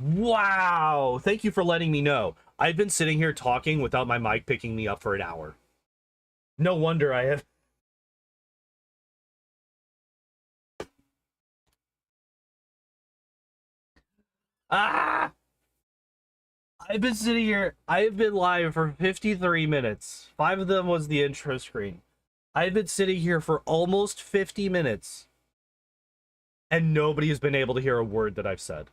Wow. Thank you for letting me know. I've been sitting here talking without my mic picking me up for an hour. No wonder I have. Ah! I've been sitting here. I have been live for 53 minutes. 5 of them was the intro screen. I've been sitting here for almost 50 minutes. And nobody has been able to hear a word that I've said.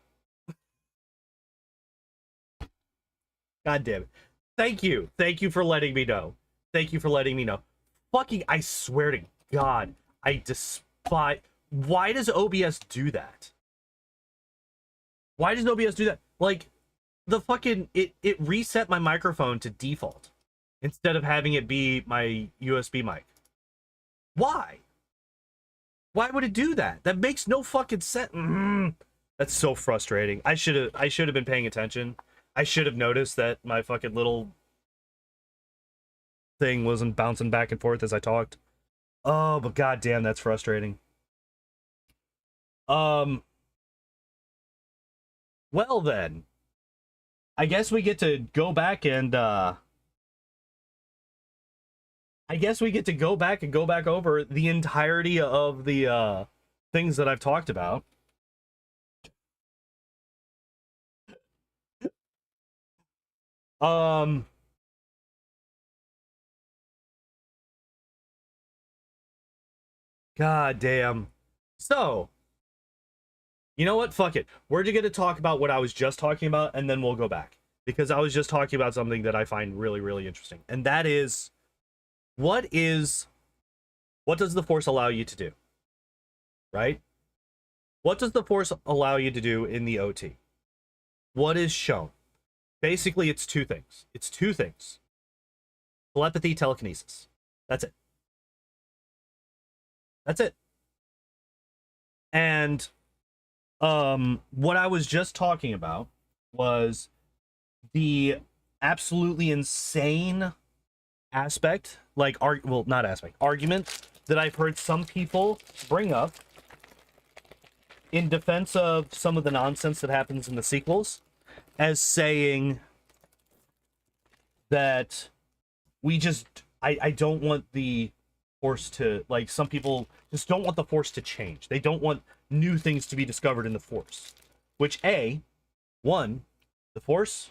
God damn it. Thank you. Thank you for letting me know. Thank you for letting me know. Fucking, I swear to God, I despise... Why does OBS do that? Why does OBS do that? Like, the fucking... It reset my microphone to default instead of having it be my USB mic. Why? Why would it do that? That makes no fucking sense. That's so frustrating. I should have been paying attention. I should have noticed that my fucking little thing wasn't bouncing back and forth as I talked. Oh, but goddamn, that's frustrating. Well then, I guess we get to go back and go back over the entirety of the things that I've talked about. God damn. So, you know what? Fuck it. We're just going to talk about what I was just talking about, and then we'll go back. Because I was just talking about something that I find really, really interesting. And that is, what does the Force allow you to do? Right? What does the Force allow you to do in the OT? What is shown? Basically, it's two things. It's two things. Telepathy, telekinesis. That's it. That's it. And what I was just talking about was the absolutely insane aspect, like argument that I've heard some people bring up in defense of some of the nonsense that happens in the sequels, as saying that I don't want the Force to, like, some people just don't want the Force to change. They don't want new things to be discovered in the Force. Which, the Force,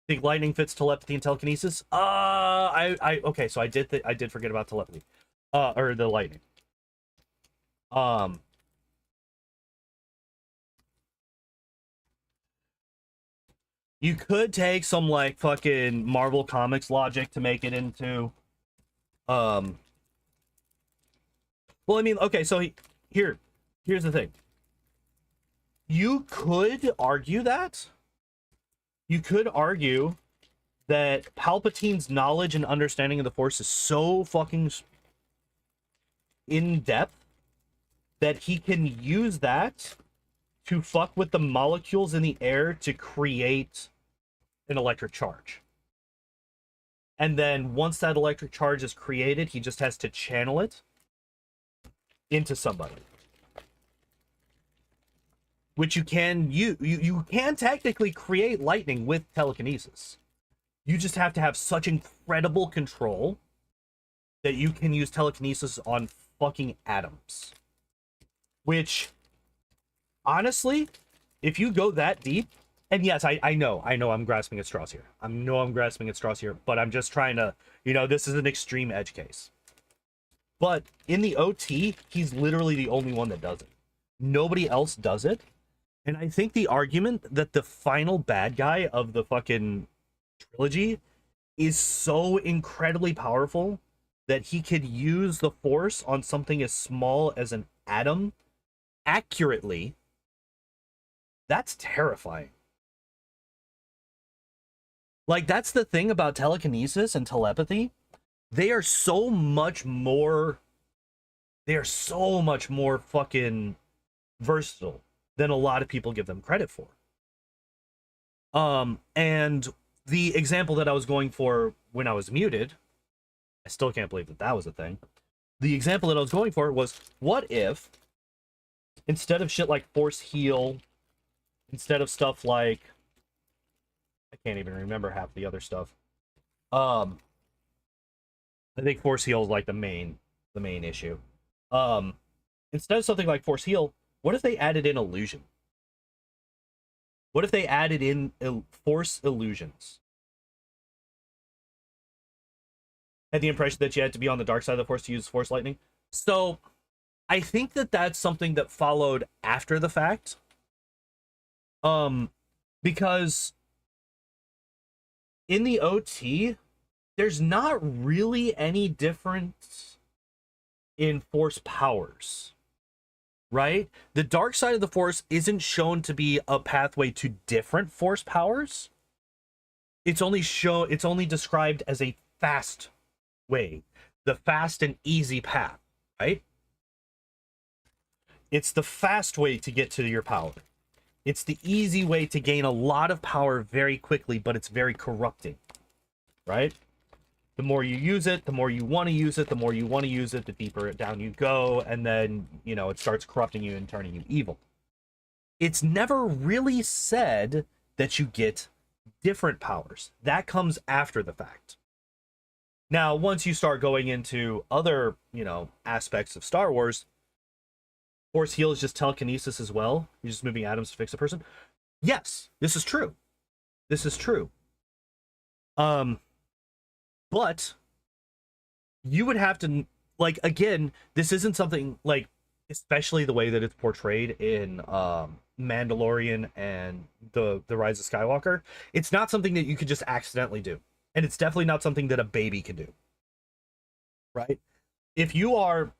think lightning fits telepathy and telekinesis? Okay, so I did forget about telepathy. Or the lightning. You could take some, like, fucking Marvel Comics logic to make it into, well, I mean, okay, so here's the thing. You could argue that. You could argue that Palpatine's knowledge and understanding of the Force is so fucking in-depth that he can use that to fuck with the molecules in the air to create an electric charge. And then once that electric charge is created, he just has to channel it into somebody. Which you can you can technically create lightning with telekinesis. You just have to have such incredible control that you can use telekinesis on fucking atoms. Which, honestly, if you go that deep, and yes, I know I'm grasping at straws here. I'm grasping at straws here, but I'm just trying to, this is an extreme edge case. But in the OT, he's literally the only one that does it. Nobody else does it. And I think the argument that the final bad guy of the fucking trilogy is so incredibly powerful that he could use the Force on something as small as an atom accurately, that's terrifying. Like, that's the thing about telekinesis and telepathy. They are so much more fucking versatile than a lot of people give them credit for. And the example that I was going for when I was muted, I still can't believe that was a thing. The example that I was going for was, what if, instead of shit like Force Heal instead of stuff like, I can't even remember half the other stuff. I think force heal is like the main issue. Um, Instead of something like force heal, what if they added in illusion? What if they added in force illusions? Had the impression that you had to be on the dark side of the force to use force lightning. So I think that that's something that followed after the fact. Because in the OT, there's not really any difference in force powers, right? The dark side of the force isn't shown to be a pathway to different force powers. It's only described as a fast way, the fast and easy path, right? It's the fast way to get to your power. It's the easy way to gain a lot of power very quickly, but it's very corrupting, right? The more you use it, the more you want to use it, the more you want to use it, the deeper down you go, and then, you know, it starts corrupting you and turning you evil. It's never really said that you get different powers. That comes after the fact. Now, once you start going into other, you know, aspects of Star Wars, force heal is just telekinesis as well. You're just moving atoms to fix a person. Yes, this is true. This is true. But you would have to, like, again, this isn't something, like, especially the way that it's portrayed in Mandalorian and the Rise of Skywalker. It's not something that you could just accidentally do. And it's definitely not something that a baby can do. Right? If you are,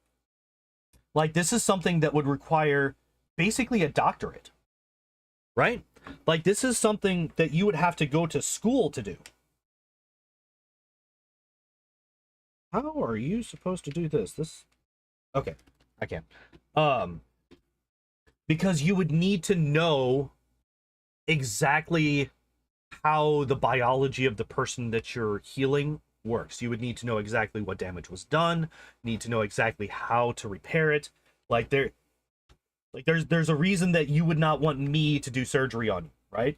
like, this is something that would require basically a doctorate. Right? Like, this is something that you would have to go to school to do. How are you supposed to do this? Okay, I can. Because you would need to know exactly how the biology of the person that you're healing works. You would need to know exactly what damage was done, need to know exactly how to repair it. There's a reason that you would not want me to do surgery on you, right?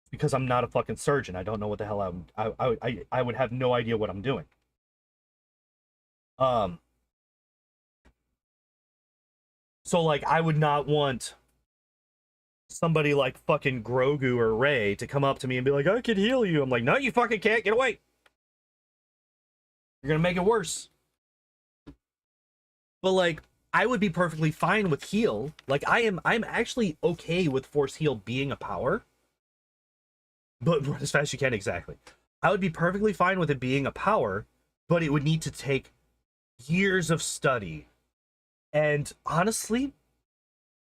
Because I'm not a fucking surgeon. I don't know what the hell I would have no idea what I'm doing. So, like, I would not want somebody like fucking Grogu or Rey to come up to me and be like, I can heal you. I'm like, no, you fucking can't. Get away. You're gonna make it worse. But, like, I would be perfectly fine with heal. Like, I'm actually okay with force heal being a power. But run as fast as you can, exactly. I would be perfectly fine with it being a power, but it would need to take years of study. And honestly,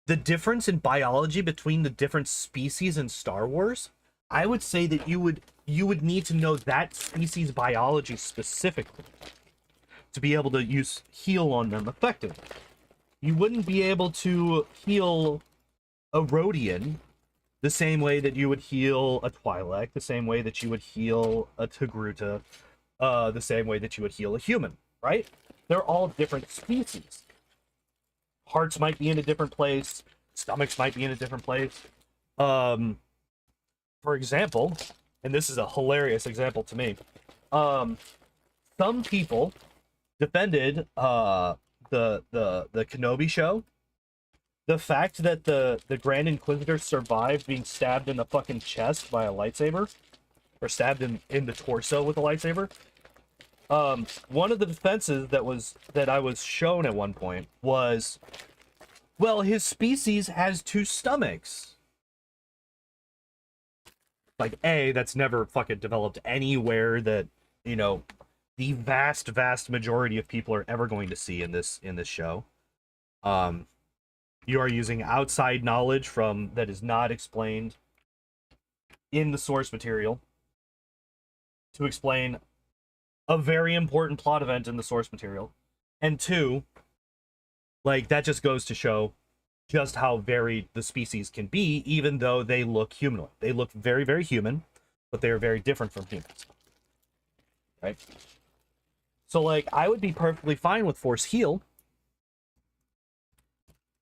the difference in biology between the different species in Star Wars, I would say that you would need to know that species biology specifically to be able to use heal on them effectively. You wouldn't be able to heal a Rodian the same way that you would heal a Twi'lek, the same way that you would heal a Togruta, the same way that you would heal a human, right? They're all different species. Hearts might be in a different place. Stomachs might be in a different place. For example, and this is a hilarious example to me, some people defended the Kenobi show. The fact that the Grand Inquisitor survived being stabbed in the fucking chest by a lightsaber, or stabbed in the torso with a lightsaber. One of the defenses that I was shown at one point was, well, his species has 2 stomachs. Like, that's never fucking developed anywhere that, you know, the vast majority of people are ever going to see in this show. You are using outside knowledge that is not explained in the source material to explain a very important plot event in the source material. And 2, like, that just goes to show just how varied the species can be, even though they look humanoid. They look very, very human, but they are very different from humans. Right? So, like, I would be perfectly fine with force heal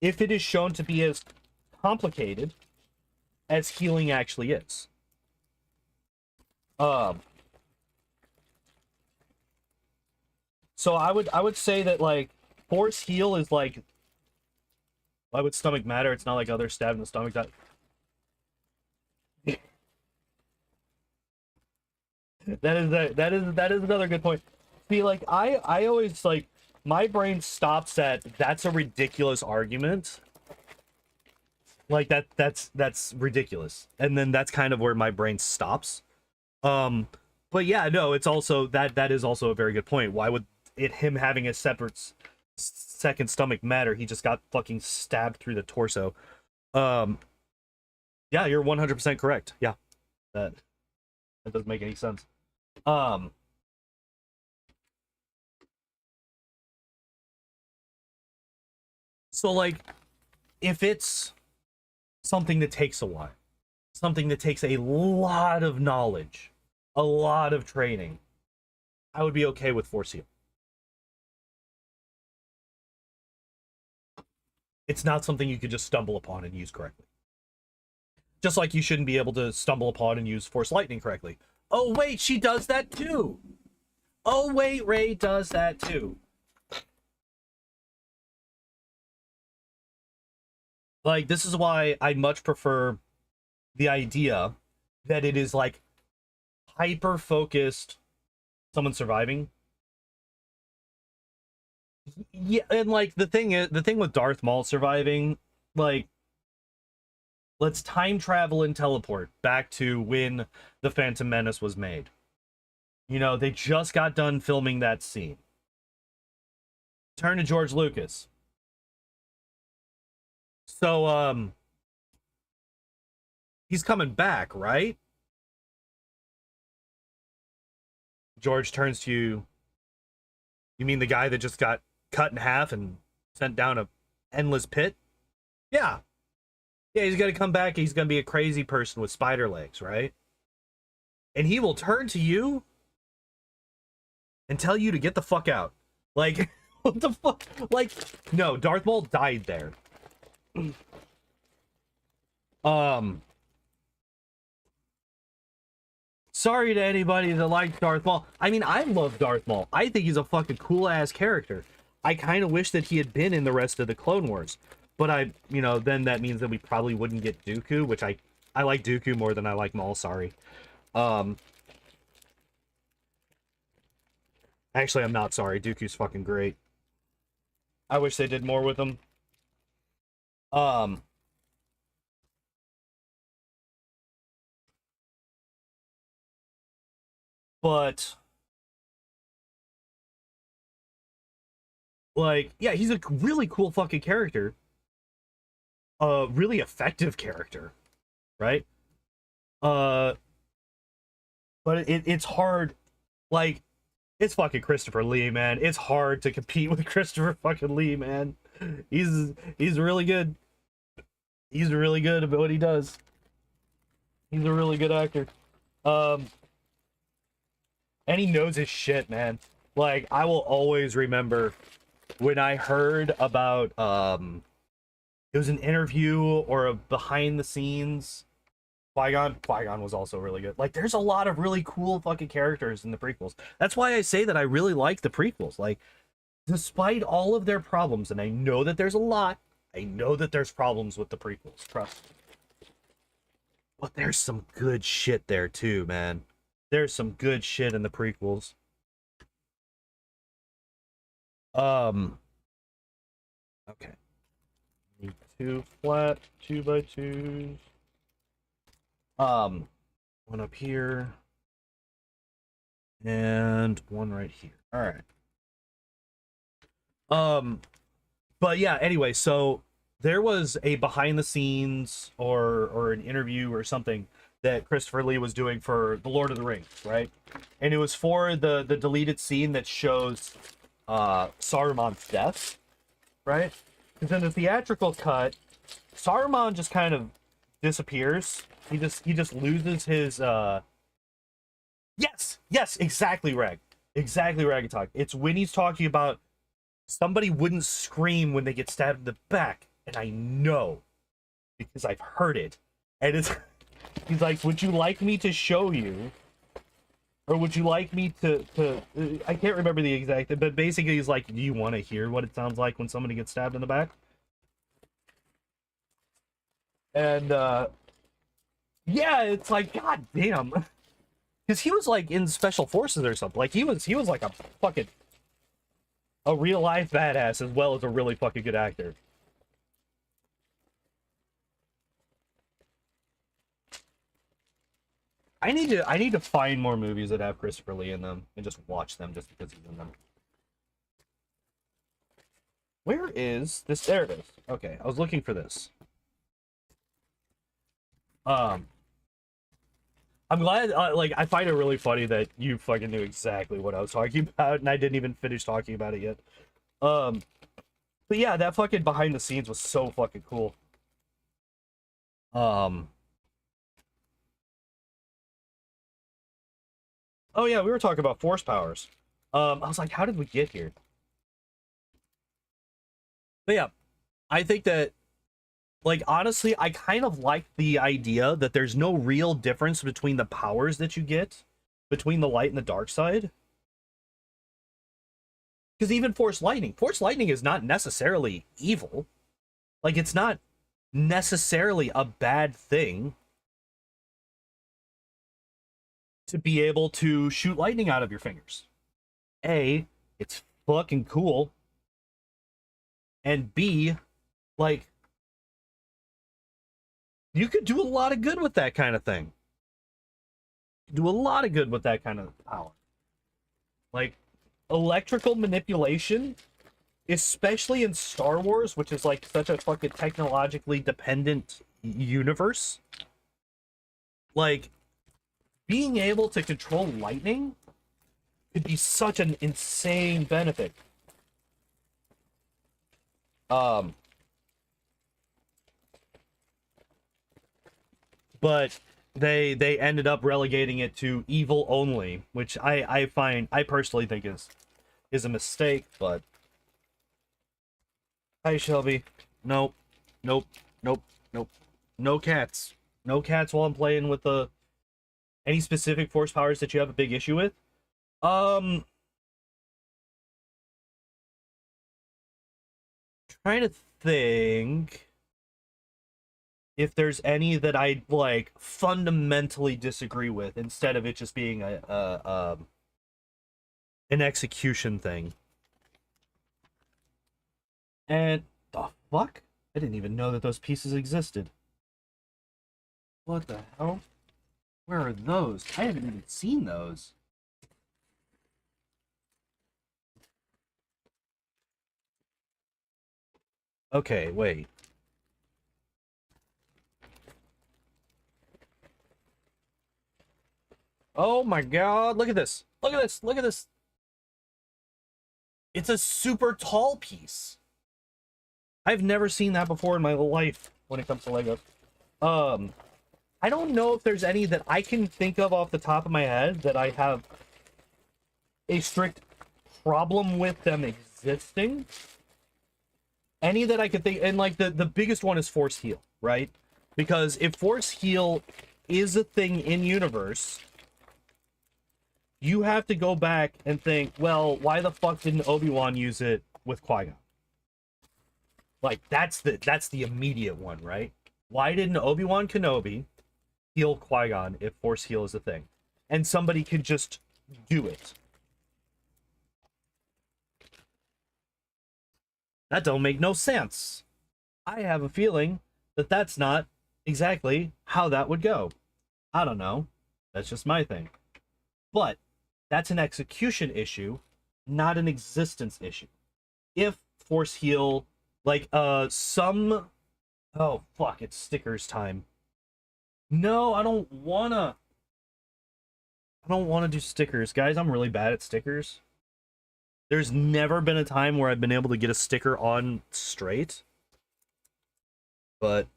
if it is shown to be as complicated as healing actually is. Um, so I would say that like force heal is like, why would stomach matter? It's not like other stab in the stomach. That is another good point. See, like I always like my brain stops at that's a ridiculous argument. Like that's ridiculous. And then that's kind of where my brain stops. Um but yeah, no, it's also that is also a very good point. Why would him having a separate second stomach matter? He just got fucking stabbed through the torso. Um yeah, you're 100% correct. Yeah. That doesn't make any sense. Um so like if it's something that takes a while, something that takes a lot of knowledge, a lot of training, I would be okay with force heal. It's not something you could just stumble upon and use correctly. Just like you shouldn't be able to stumble upon and use force lightning correctly. Oh wait, she does that too. Oh wait, Ray does that too. Like, this is why I much prefer the idea that it is like hyper focused someone surviving. Yeah, and like the thing with Darth Maul surviving, like, let's time travel and teleport back to when the Phantom Menace was made. You know, they just got done filming that scene. Turn to George Lucas. So he's coming back, right? George turns to you. You mean the guy that just got cut in half and sent down a endless pit? Yeah. Yeah, he's gonna come back. He's gonna be a crazy person with spider legs, right? And he will turn to you and tell you to get the fuck out. Like, what the fuck? Like, no, Darth Maul died there. Sorry to anybody that likes Darth Maul. I mean, I love Darth Maul. I think he's a fucking cool ass character. I kind of wish that he had been in the rest of the Clone Wars. But then that means that we probably wouldn't get Dooku, which I like Dooku more than I like Maul, sorry. Actually, I'm not sorry. Dooku's fucking great. I wish they did more with him. But like, yeah, he's a really cool fucking character. A really effective character, right? Uh, but it's hard. Like, it's fucking Christopher Lee, man. It's hard to compete with Christopher fucking Lee, man. He's really good. He's really good at what he does. He's a really good actor. And he knows his shit, man. Like, I will always remember when I heard about it was an interview or a behind the scenes. Qui-Gon was also really good. Like, there's a lot of really cool fucking characters in the prequels. That's why I say that I really like the prequels. Like, despite all of their problems, and I know that there's a lot, I know that there's problems with the prequels, trust me. But there's some good shit there too, man. There's some good shit in the prequels. Okay. Need 2 flat 2x2s. One up here. And one right here. All right. But yeah, anyway, so there was a behind the scenes or an interview or something that Christopher Lee was doing for The Lord of the Rings, right? And it was for the deleted scene that shows Saruman's death, right? Because in the theatrical cut, Saruman just kind of disappears. He just loses his yes, exactly, Rag. Exactly, Ragatalk. It's when he's talking about somebody wouldn't scream when they get stabbed in the back, and I know because I've heard it. And it's he's like, would you like me to show you? Or would you like me to I can't remember the exact, but basically he's like, do you want to hear what it sounds like when somebody gets stabbed in the back? And yeah, it's like, god damn. Because he was like in special forces or something. Like he was like a fucking a real life badass as well as a really fucking good actor. I need to find more movies that have Christopher Lee in them and just watch them just because he's in them. Where is this? There it is. Okay, I was looking for this. Um, I'm glad. Like, I find it really funny that you fucking knew exactly what I was talking about, and I didn't even finish talking about it yet. Um, but yeah, that fucking behind the scenes was so fucking cool. Um, oh yeah, we were talking about force powers. I was like, how did we get here? But yeah, I think that, like, honestly, I kind of like the idea that there's no real difference between the powers that you get between the light and the dark side. Because even Force Lightning is not necessarily evil. Like, it's not necessarily a bad thing to be able to shoot lightning out of your fingers. A, it's fucking cool. And B, like, you could do a lot of good with that kind of thing. Do a lot of good with that kind of power. Like, electrical manipulation, especially in Star Wars, which is like such a fucking technologically dependent universe. Like, being able to control lightning could be such an insane benefit. Um, but they ended up relegating it to evil only, which I personally think is a mistake. But hi Shelby, nope, nope, nope, nope, no cats, no cats while I'm playing with the any specific force powers that you have a big issue with. Um, trying to think if there's any that I like fundamentally disagree with instead of it just being a an execution thing. And the fuck? I didn't even know that those pieces existed. What the hell? Where are those? I haven't even seen those. Okay, wait. Oh my god, look at this. Look at this. Look at this. It's a super tall piece. I've never seen that before in my life when it comes to Lego. Um, I don't know if there's any that I can think of off the top of my head that I have a strict problem with them existing. Any that I could think, and like the biggest one is Force Heal, right? Because if Force Heal is a thing in universe, you have to go back and think, well, why the fuck didn't Obi-Wan use it with Qui-Gon? Like that's the immediate one, right? Why didn't Obi-Wan Kenobi heal Qui-Gon if Force Heal is a thing? And somebody could just do it. That don't make no sense. I have a feeling that that's not exactly how that would go. I don't know. That's just my thing. But that's an execution issue, not an existence issue. If Force Heal, like, some... Oh, fuck, it's stickers time. No, I don't wanna... I don't want to do stickers. Guys, I'm really bad at stickers. There's never been a time where I've been able to get a sticker on straight. But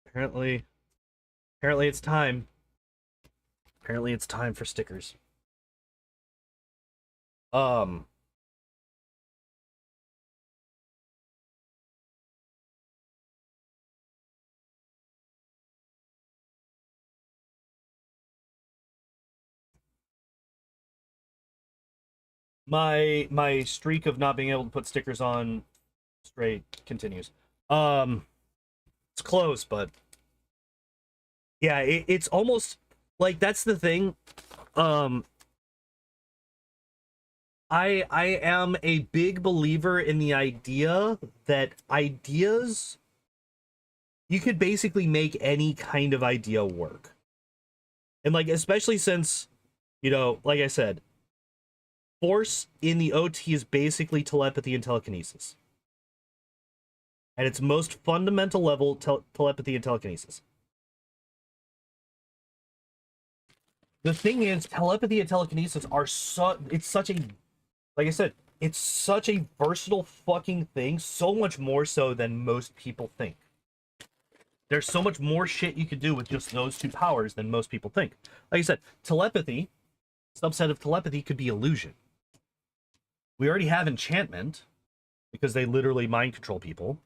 apparently it's time. Apparently it's time for stickers. Um, My streak of not being able to put stickers on straight continues. It's close, but yeah, it's almost like that's the thing. Um, I am a big believer in the idea that ideas, you could basically make any kind of idea work. And like, especially since, you know, like I said, force in the OT is basically telepathy and telekinesis. At its most fundamental level, telepathy and telekinesis. The thing is, telepathy and telekinesis are it's such a, like I said, it's such a versatile fucking thing, so much more so than most people think. There's so much more shit you could do with just those two powers than most people think. Like I said, telepathy, subset of telepathy could be illusion. We already have enchantment, because they literally mind control people.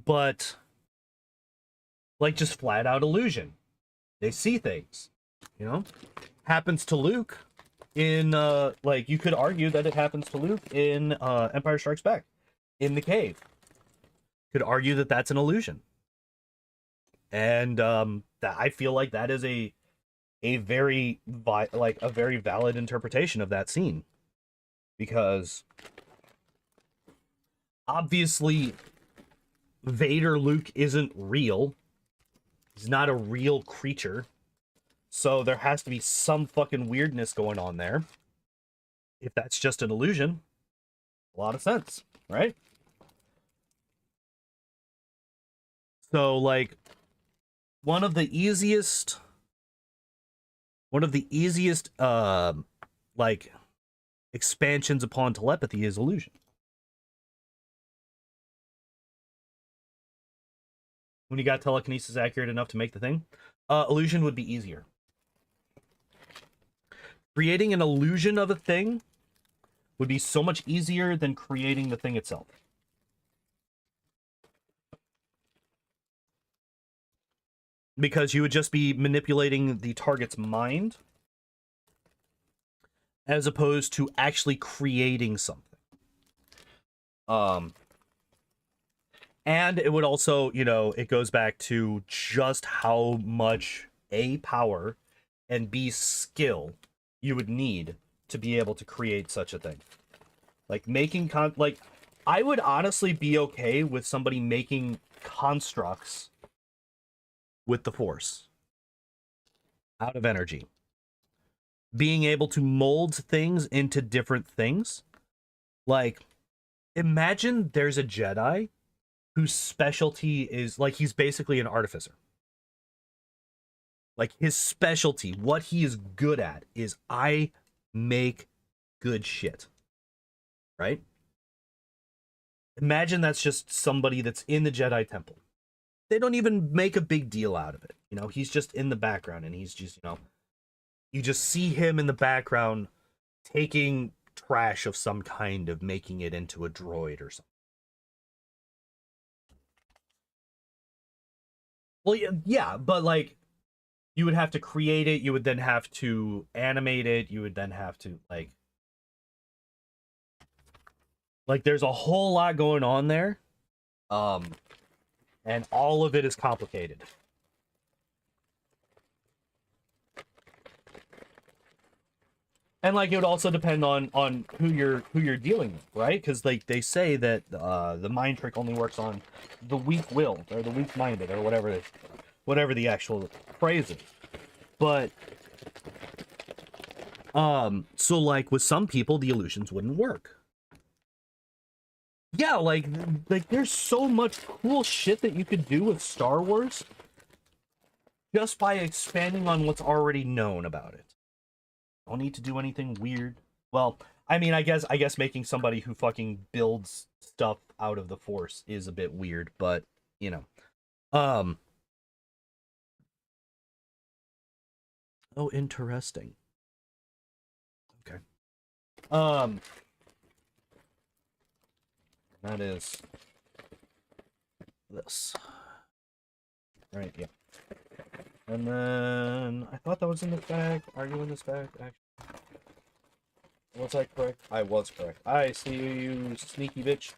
But like just flat out illusion. They see things, you know? Happens to Luke in like you could argue that it happens to Luke in Empire Strikes Back in the cave. Could argue that that's an illusion. And that I feel like that is a very a very valid interpretation of that scene, because obviously Vader Luke isn't real. He's not a real creature. So there has to be some fucking weirdness going on there. If that's just an illusion, a lot of sense, right? So like one of the easiest like expansions upon telepathy is illusion. When you got telekinesis accurate enough to make the thing, illusion would be easier. Creating an illusion of a thing would be so much easier than creating the thing itself. Because you would just be manipulating the target's mind as opposed to actually creating something. And it would also, you know, it goes back to just how much A, power, and B, skill you would need to be able to create such a thing. Like making like I would honestly be okay with somebody making constructs with the Force out of energy. Being able to mold things into different things. Like, imagine there's a Jedi whose specialty is, like, he's basically an artificer. Like, his specialty, what he is good at, is I make good shit. Right? Imagine that's just somebody that's in the Jedi Temple. They don't even make a big deal out of it. You know, he's just in the background, and he's just, you know, you just see him in the background taking trash of some kind, of making it into a droid or something. Well, yeah, but like, you would have to create it, you would then have to animate it, you would then have to like there's a whole lot going on there. And all of it is complicated. And like it would also depend on who you're dealing with, right? Because like they say that the mind trick only works on the weak-willed or the weak-minded or whatever the actual phrase is. But so like with some people the illusions wouldn't work. Yeah, like there's so much cool shit that you could do with Star Wars just by expanding on what's already known about it. Don't need to do anything weird. Well, I mean, I guess making somebody who fucking builds stuff out of the Force is a bit weird, but you know. Oh, interesting. Okay. That is this. Right, yeah. And then I thought that was in this bag. Are you in this bag? Actually, was I correct? I was correct. I see you, sneaky bitch.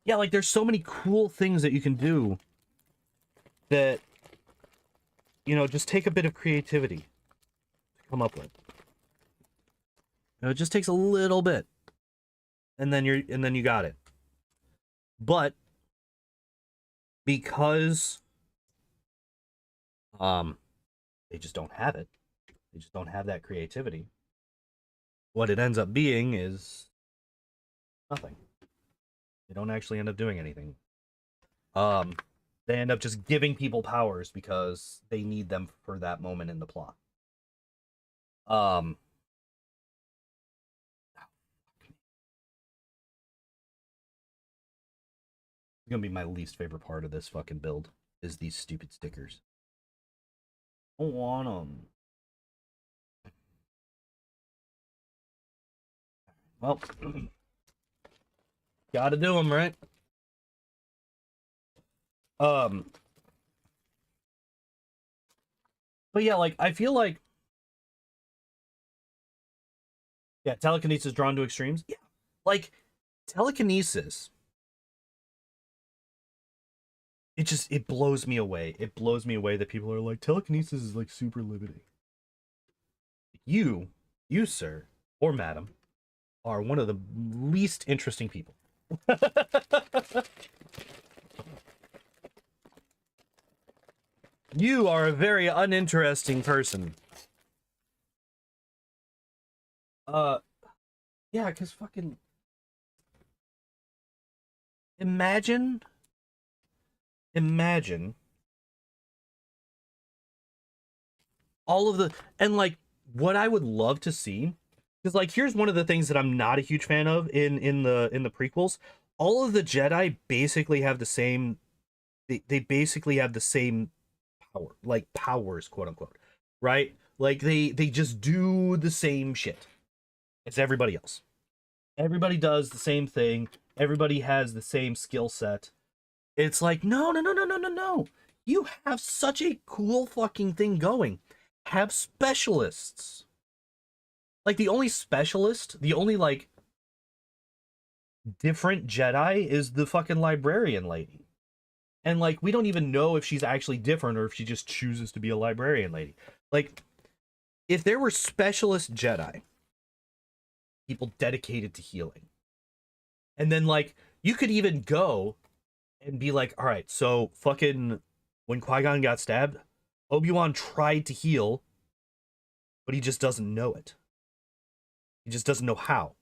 Yeah, like there's so many cool things that you can do that, you know, just take a bit of creativity to come up with. You know, it just takes a little bit, and then you got it. But because they just don't have it, they just don't have that creativity. What it ends up being is nothing. They don't actually end up doing anything. They end up just giving people powers because they need them for that moment in the plot. It's gonna be my least favorite part of this fucking build is these stupid stickers. I don't want them. Well, gotta do them, right? But yeah, like I feel like, yeah, telekinesis drawn to extremes. Yeah, like telekinesis. It blows me away. It blows me away that people are like telekinesis is like super limiting. You, sir, or madam, are one of the least interesting people. You are a very uninteresting person. Yeah, because fucking imagine all of the, and like what I would love to see, because like here's one of the things that I'm not a huge fan of in the prequels. All of the Jedi basically have the same, they basically have the same power, like powers, quote unquote, right? Like they just do the same shit as everybody else. Everybody does the same thing. Everybody has the same skill set. It's like, no, no, no, no, no, no, no. You have such a cool fucking thing going. Have specialists. Like the only specialist, the only like different Jedi is the fucking librarian lady. And like we don't even know if she's actually different or if she just chooses to be a librarian lady. Like if there were specialist Jedi, people dedicated to healing. And then like you could even go and be like, all right, so fucking when Qui-Gon got stabbed, Obi-Wan tried to heal, but he just doesn't know it. He just doesn't know how.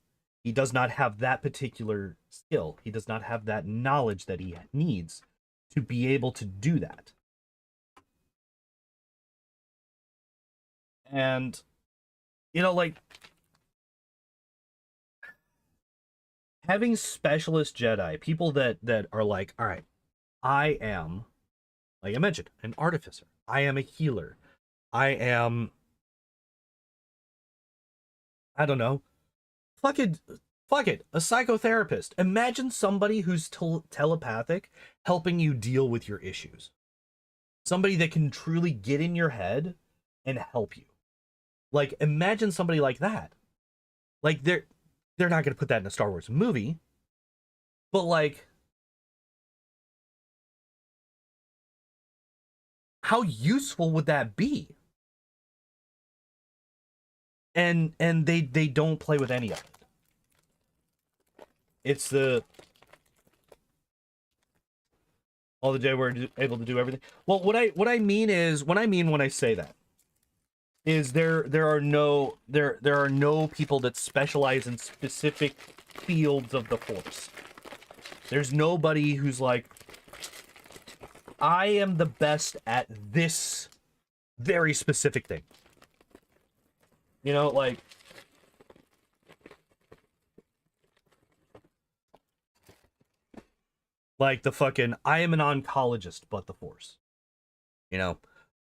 He does not have that particular skill. He does not have that knowledge that he needs to be able to do that. And, you know, like, having specialist Jedi, people that are like, all right, I am, like I mentioned, an artificer. I am a healer. I am, I don't know, fucking, fuck it, a psychotherapist. Imagine somebody who's telepathic helping you deal with your issues. Somebody that can truly get in your head and help you. Like, imagine somebody like that. Like, they're not gonna put that in a Star Wars movie, but like, how useful would that be? And they don't play with any of it. It's the all the day we're able to do everything. Well, what I mean is when I say that is there are no people that specialize in specific fields of the Force. There's nobody who's like, I am the best at this very specific thing. You know, like the fucking I am an oncologist, but the Force. You know,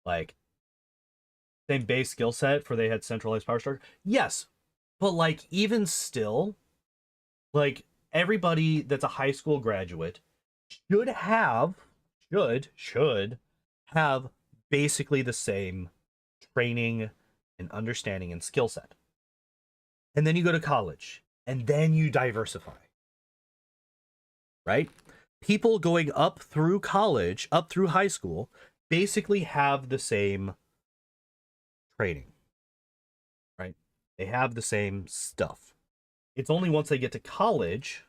like same base skill set for they had centralized power structure. Yes, but like even still, like everybody that's a high school graduate should have should have basically the same training and understanding and skill set. And then you go to college, and then you diversify. Right? People going up through college, up through high school, basically have the same training. Right? They have the same stuff. It's only once they get to college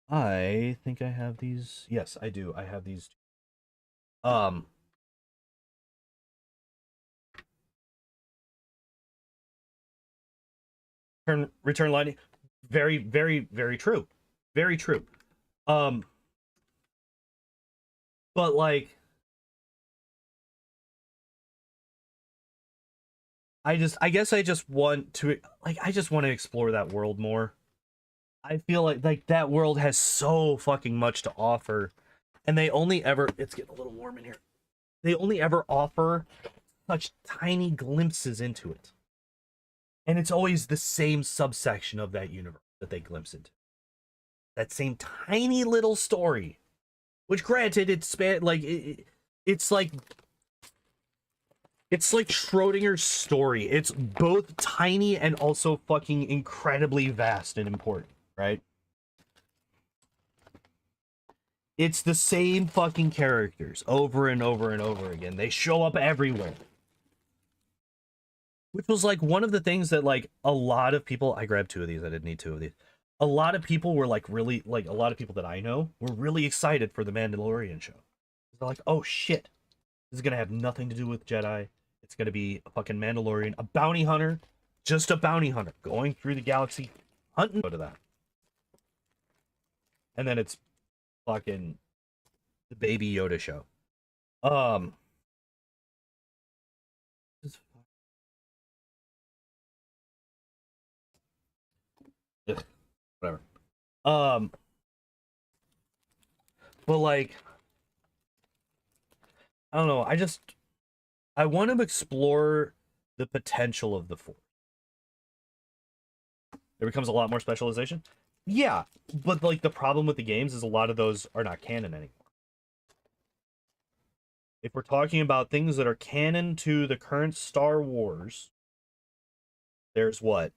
I think I have these. Yes, I do. I have these. Um, return lightning. Very, very, very true. Very true. Um, but like, I guess I just want to, like, I just want to explore that world more. I feel like that world has so fucking much to offer, and they only ever. It's getting a little warm in here. They only ever offer such tiny glimpses into it. And it's always the same subsection of that universe that they glimpse into. That same tiny little story. Which granted, it's like Schrodinger's story. It's both tiny and also fucking incredibly vast and important, right? It's the same fucking characters over and over and over again. They show up everywhere. Which was like one of the things that like a lot of people, I grabbed two of these, I didn't need two of these. A lot of people were like really, like a lot of people that I know were really excited for the Mandalorian show. They're like, oh shit, this is gonna have nothing to do with Jedi. It's gonna be a fucking Mandalorian, a bounty hunter, just a bounty hunter going through the galaxy hunting. Go to that. And then it's fucking the Baby Yoda show. Ugh, whatever. Um, but like, I don't know. I want to explore the potential of the Force. There becomes a lot more specialization. Yeah, but like the problem with the games is a lot of those are not canon anymore. If we're talking about things that are canon to the current Star Wars, there's what?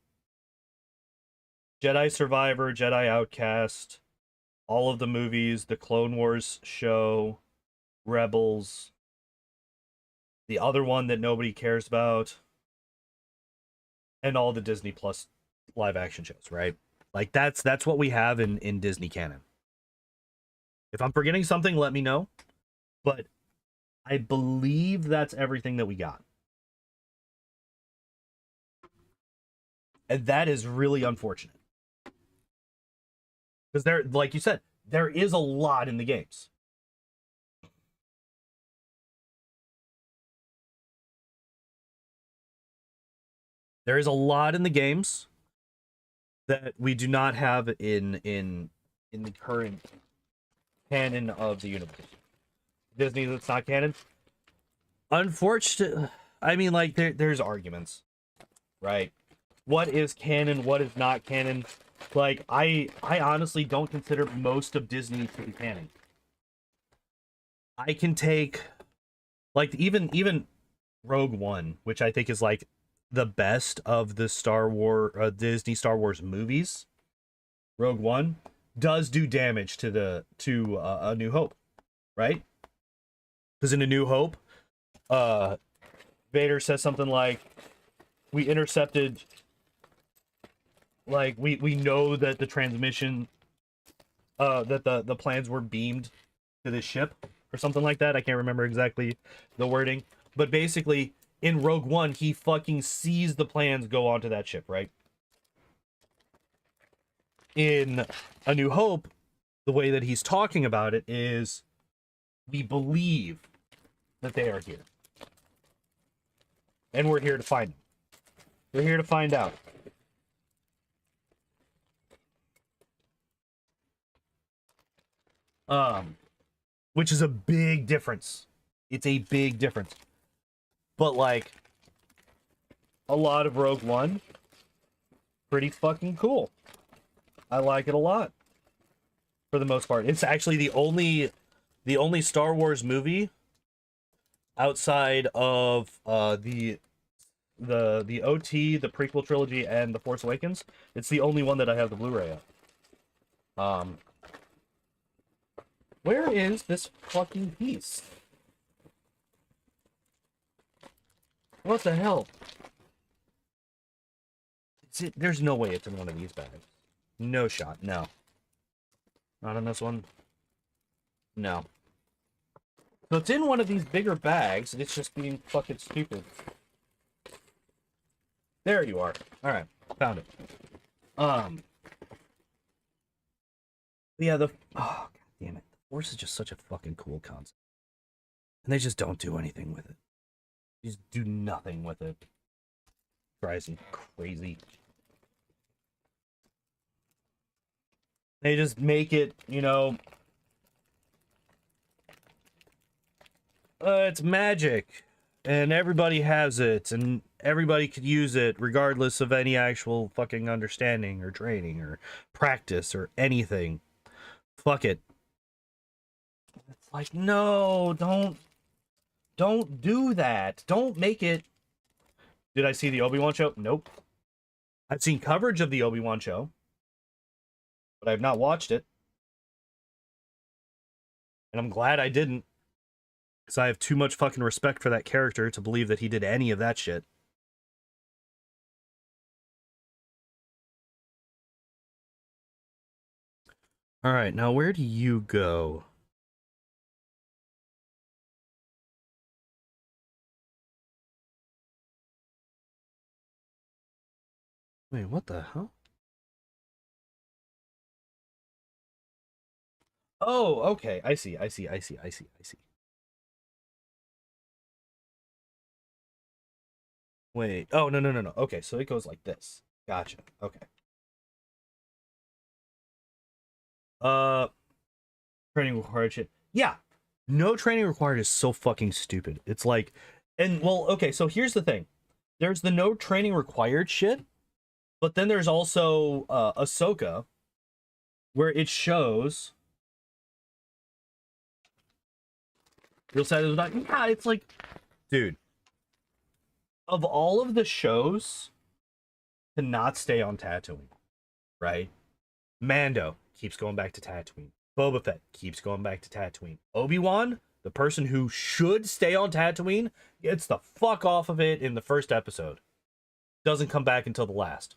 Jedi Survivor, Jedi Outcast, all of the movies, the Clone Wars show, Rebels, the other one that nobody cares about, and all the Disney Plus live action shows, right? Like that's what we have in Disney canon. If I'm forgetting something, let me know. But I believe that's everything that we got. And that is really unfortunate. Because there, like you said, there is a lot in the games. There is a lot in the games that we do not have in the current canon of the universe. Disney that's not canon. Unfortunately, I mean, like there's arguments, right? What is canon? What is not canon? Like I honestly don't consider most of Disney to be canon. I can take like even Rogue One, which I think is like the best of the Disney Star Wars movies. Rogue One does do damage to A New Hope, right? Because in A New Hope, Vader says something like, "We intercepted." Like we know that the transmission, that the plans were beamed to this ship or something like that. I can't remember exactly the wording, but basically in Rogue One, he fucking sees the plans go onto that ship, right? In A New Hope, the way that he's talking about it is, we believe that they are here. And we're here to find them. We're here to find out. Which is a big difference. It's a big difference. But like, a lot of Rogue One, pretty fucking cool. I like it a lot. for the most part. It's actually the only Star Wars movie outside of the OT, the prequel trilogy, and the Force Awakens. It's the only one that I have the Blu-ray of. Where is this fucking piece? What the hell? There's no way it's in one of these bags. No shot. No. Not in this one. No. So it's in one of these bigger bags, and it's just being fucking stupid. There you are. All right, found it. Yeah, oh god damn it, the Force is just such a fucking cool concept, and they just don't do anything with it. They just do nothing with it. Drives me crazy. They just make it, it's magic, and everybody has it, and everybody could use it regardless of any actual fucking understanding or training or practice or anything. Fuck it. It's like, no, don't do that. Don't make it. Did I see the Obi-Wan show? Nope. I've seen coverage of the Obi-Wan show, but I've not watched it. And I'm glad I didn't, because I have too much fucking respect for that character to believe that he did any of that shit. All right, now where do you go? Wait, what the hell? Oh, okay. I see. Wait. Oh, no. Okay, so it goes like this. Gotcha. Okay. Uh, training required shit. Yeah. No training required is so fucking stupid. It's like, and well, okay, so here's the thing. There's the no training required shit, but then there's also Ahsoka, where it shows real sad is not. Yeah, it's like, dude, of all of the shows to not stay on Tatooine, right? Mando keeps going back to Tatooine. Boba Fett keeps going back to Tatooine. Obi-Wan, the person who should stay on Tatooine, gets the fuck off of it in the first episode. Doesn't come back until the last.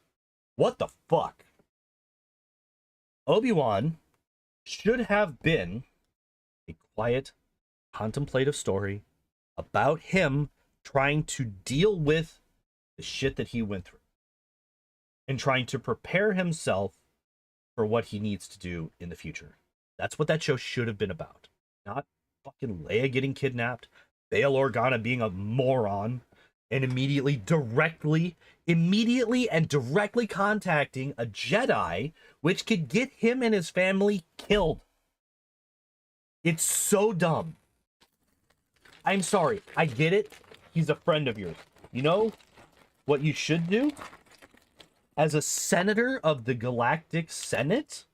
What the fuck? Obi-Wan should have been a quiet, contemplative story about him trying to deal with the shit that he went through and trying to prepare himself for what he needs to do in the future. That's what that show should have been about. Not fucking Leia getting kidnapped, Bail Organa being a moron, and immediately and directly contacting a Jedi, which could get him and his family killed. It's so dumb. I'm sorry. I get it. He's a friend of yours. You know what you should do? As a senator of the Galactic Senate?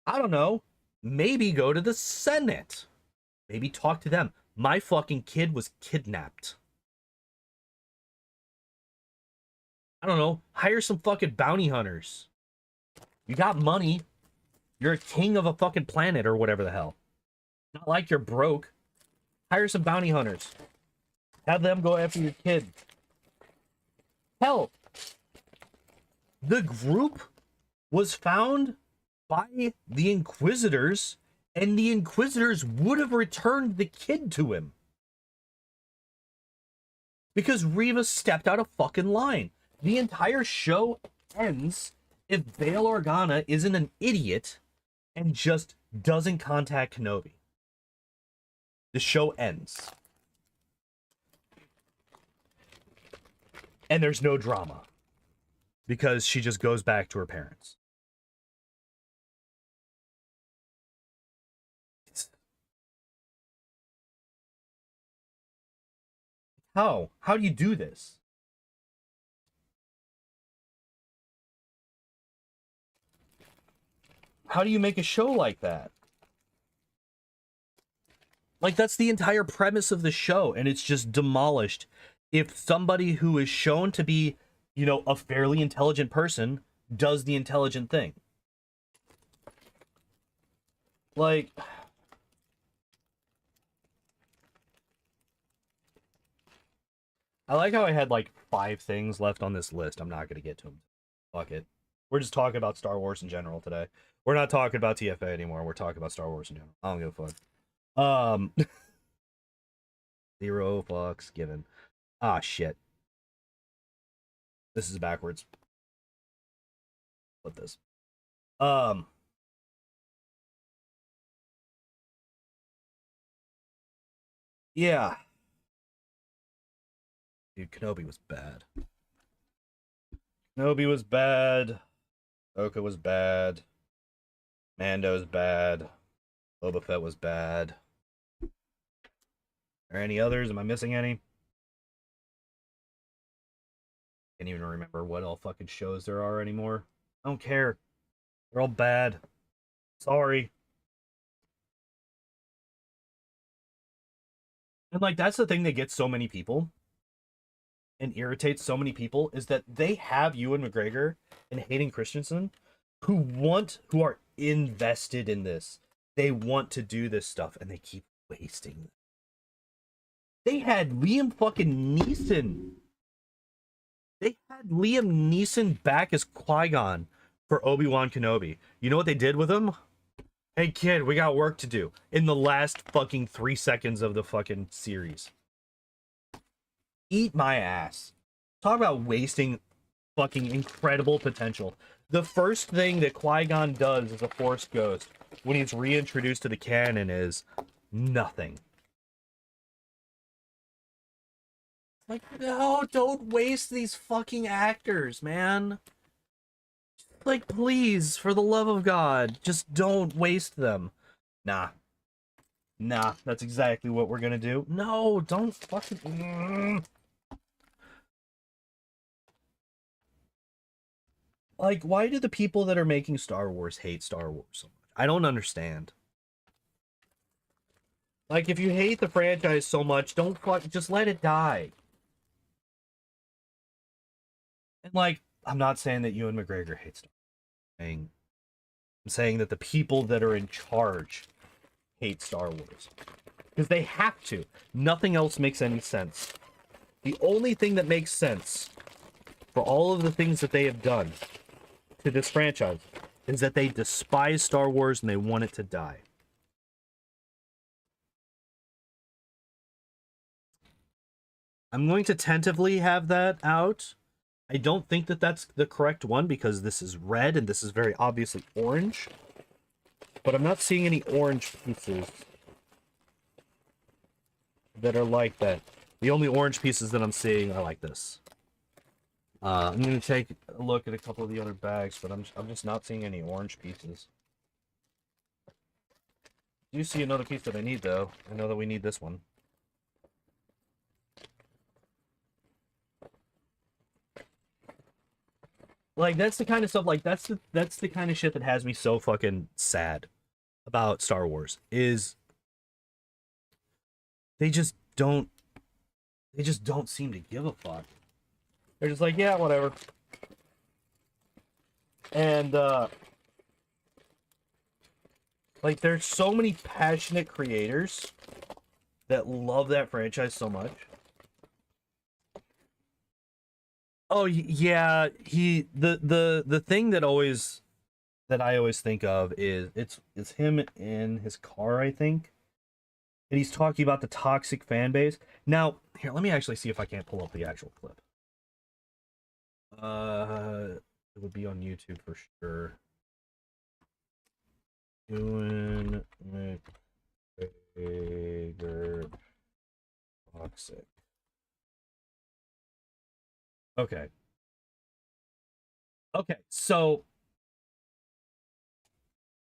I don't know. Maybe go to the Senate. Maybe talk to them. My fucking kid was kidnapped. I don't know. Hire some fucking bounty hunters. You got money. You're a king of a fucking planet or whatever the hell. Not like you're broke. Hire some bounty hunters. Have them go after your kid. Hell, the group was found by the Inquisitors, and the Inquisitors would have returned the kid to him. Because Reva stepped out of fucking line. The entire show ends if Bail Organa isn't an idiot and just doesn't contact Kenobi. The show ends. And there's no drama. Because she just goes back to her parents. How? How do you do this? How do you make a show like that? Like, that's the entire premise of the show, and it's just demolished. If somebody who is shown to be, you know, a fairly intelligent person does the intelligent thing. Like, I like how I had like 5 things left on this list. I'm not going to get to them. Fuck it. We're just talking about Star Wars in general today. We're not talking about TFA anymore. We're talking about Star Wars in general. I don't give a fuck. 0 fucks given. Ah, shit. This is backwards. Flip this. Yeah. Dude, Kenobi was bad. Kenobi was bad. Oka was bad. Mando's bad. Boba Fett was bad. Are any others? Am I missing any? Can't even remember what all fucking shows there are anymore. I don't care. They're all bad. Sorry. And like that's the thing that gets so many people and irritates so many people is that they have Ewan McGregor and Hayden Christensen who are invested in this. They want to do this stuff and they keep wasting. They had Liam fucking Neeson. They had Liam Neeson back as Qui-Gon for Obi-Wan Kenobi. You know what they did with him? Hey kid, we got work to do in the last fucking 3 seconds of the fucking series. Eat my ass. Talk about wasting fucking incredible potential. The first thing that Qui-Gon does as a Force Ghost when he's reintroduced to the canon is nothing. Like, no, don't waste these fucking actors, man. Like, please, for the love of God, just don't waste them. Nah. Nah, that's exactly what we're gonna do. No, don't fucking... Like, why do the people that are making Star Wars hate Star Wars so much? I don't understand. Like, if you hate the franchise so much, don't just let it die. And like, I'm not saying that Ewan McGregor hates Star Wars. I'm saying that the people that are in charge hate Star Wars. Because they have to. Nothing else makes any sense. The only thing that makes sense for all of the things that they have done to this franchise is that they despise Star Wars and they want it to die. I'm going to tentatively have that out. I don't think that that's the correct one because this is red and this is very obviously orange. But I'm not seeing any orange pieces that are like that. The only orange pieces that I'm seeing are like this. I'm going to take a look at a couple of the other bags, but I'm just not seeing any orange pieces. I do see another piece that I need, though. I know that we need this one. Like, that's the kind of stuff, like, that's the kind of shit that has me so fucking sad about Star Wars, is they just don't seem to give a fuck. They're just like, yeah, whatever. And, like, there's so many passionate creators that love that franchise so much. Oh, yeah, the thing that I always think of is it's him in his car, I think. And he's talking about the toxic fan base. Now, here, let me actually see if I can't pull up the actual clip. It would be on YouTube for sure. Ewan McGregor toxic. Okay. Okay, so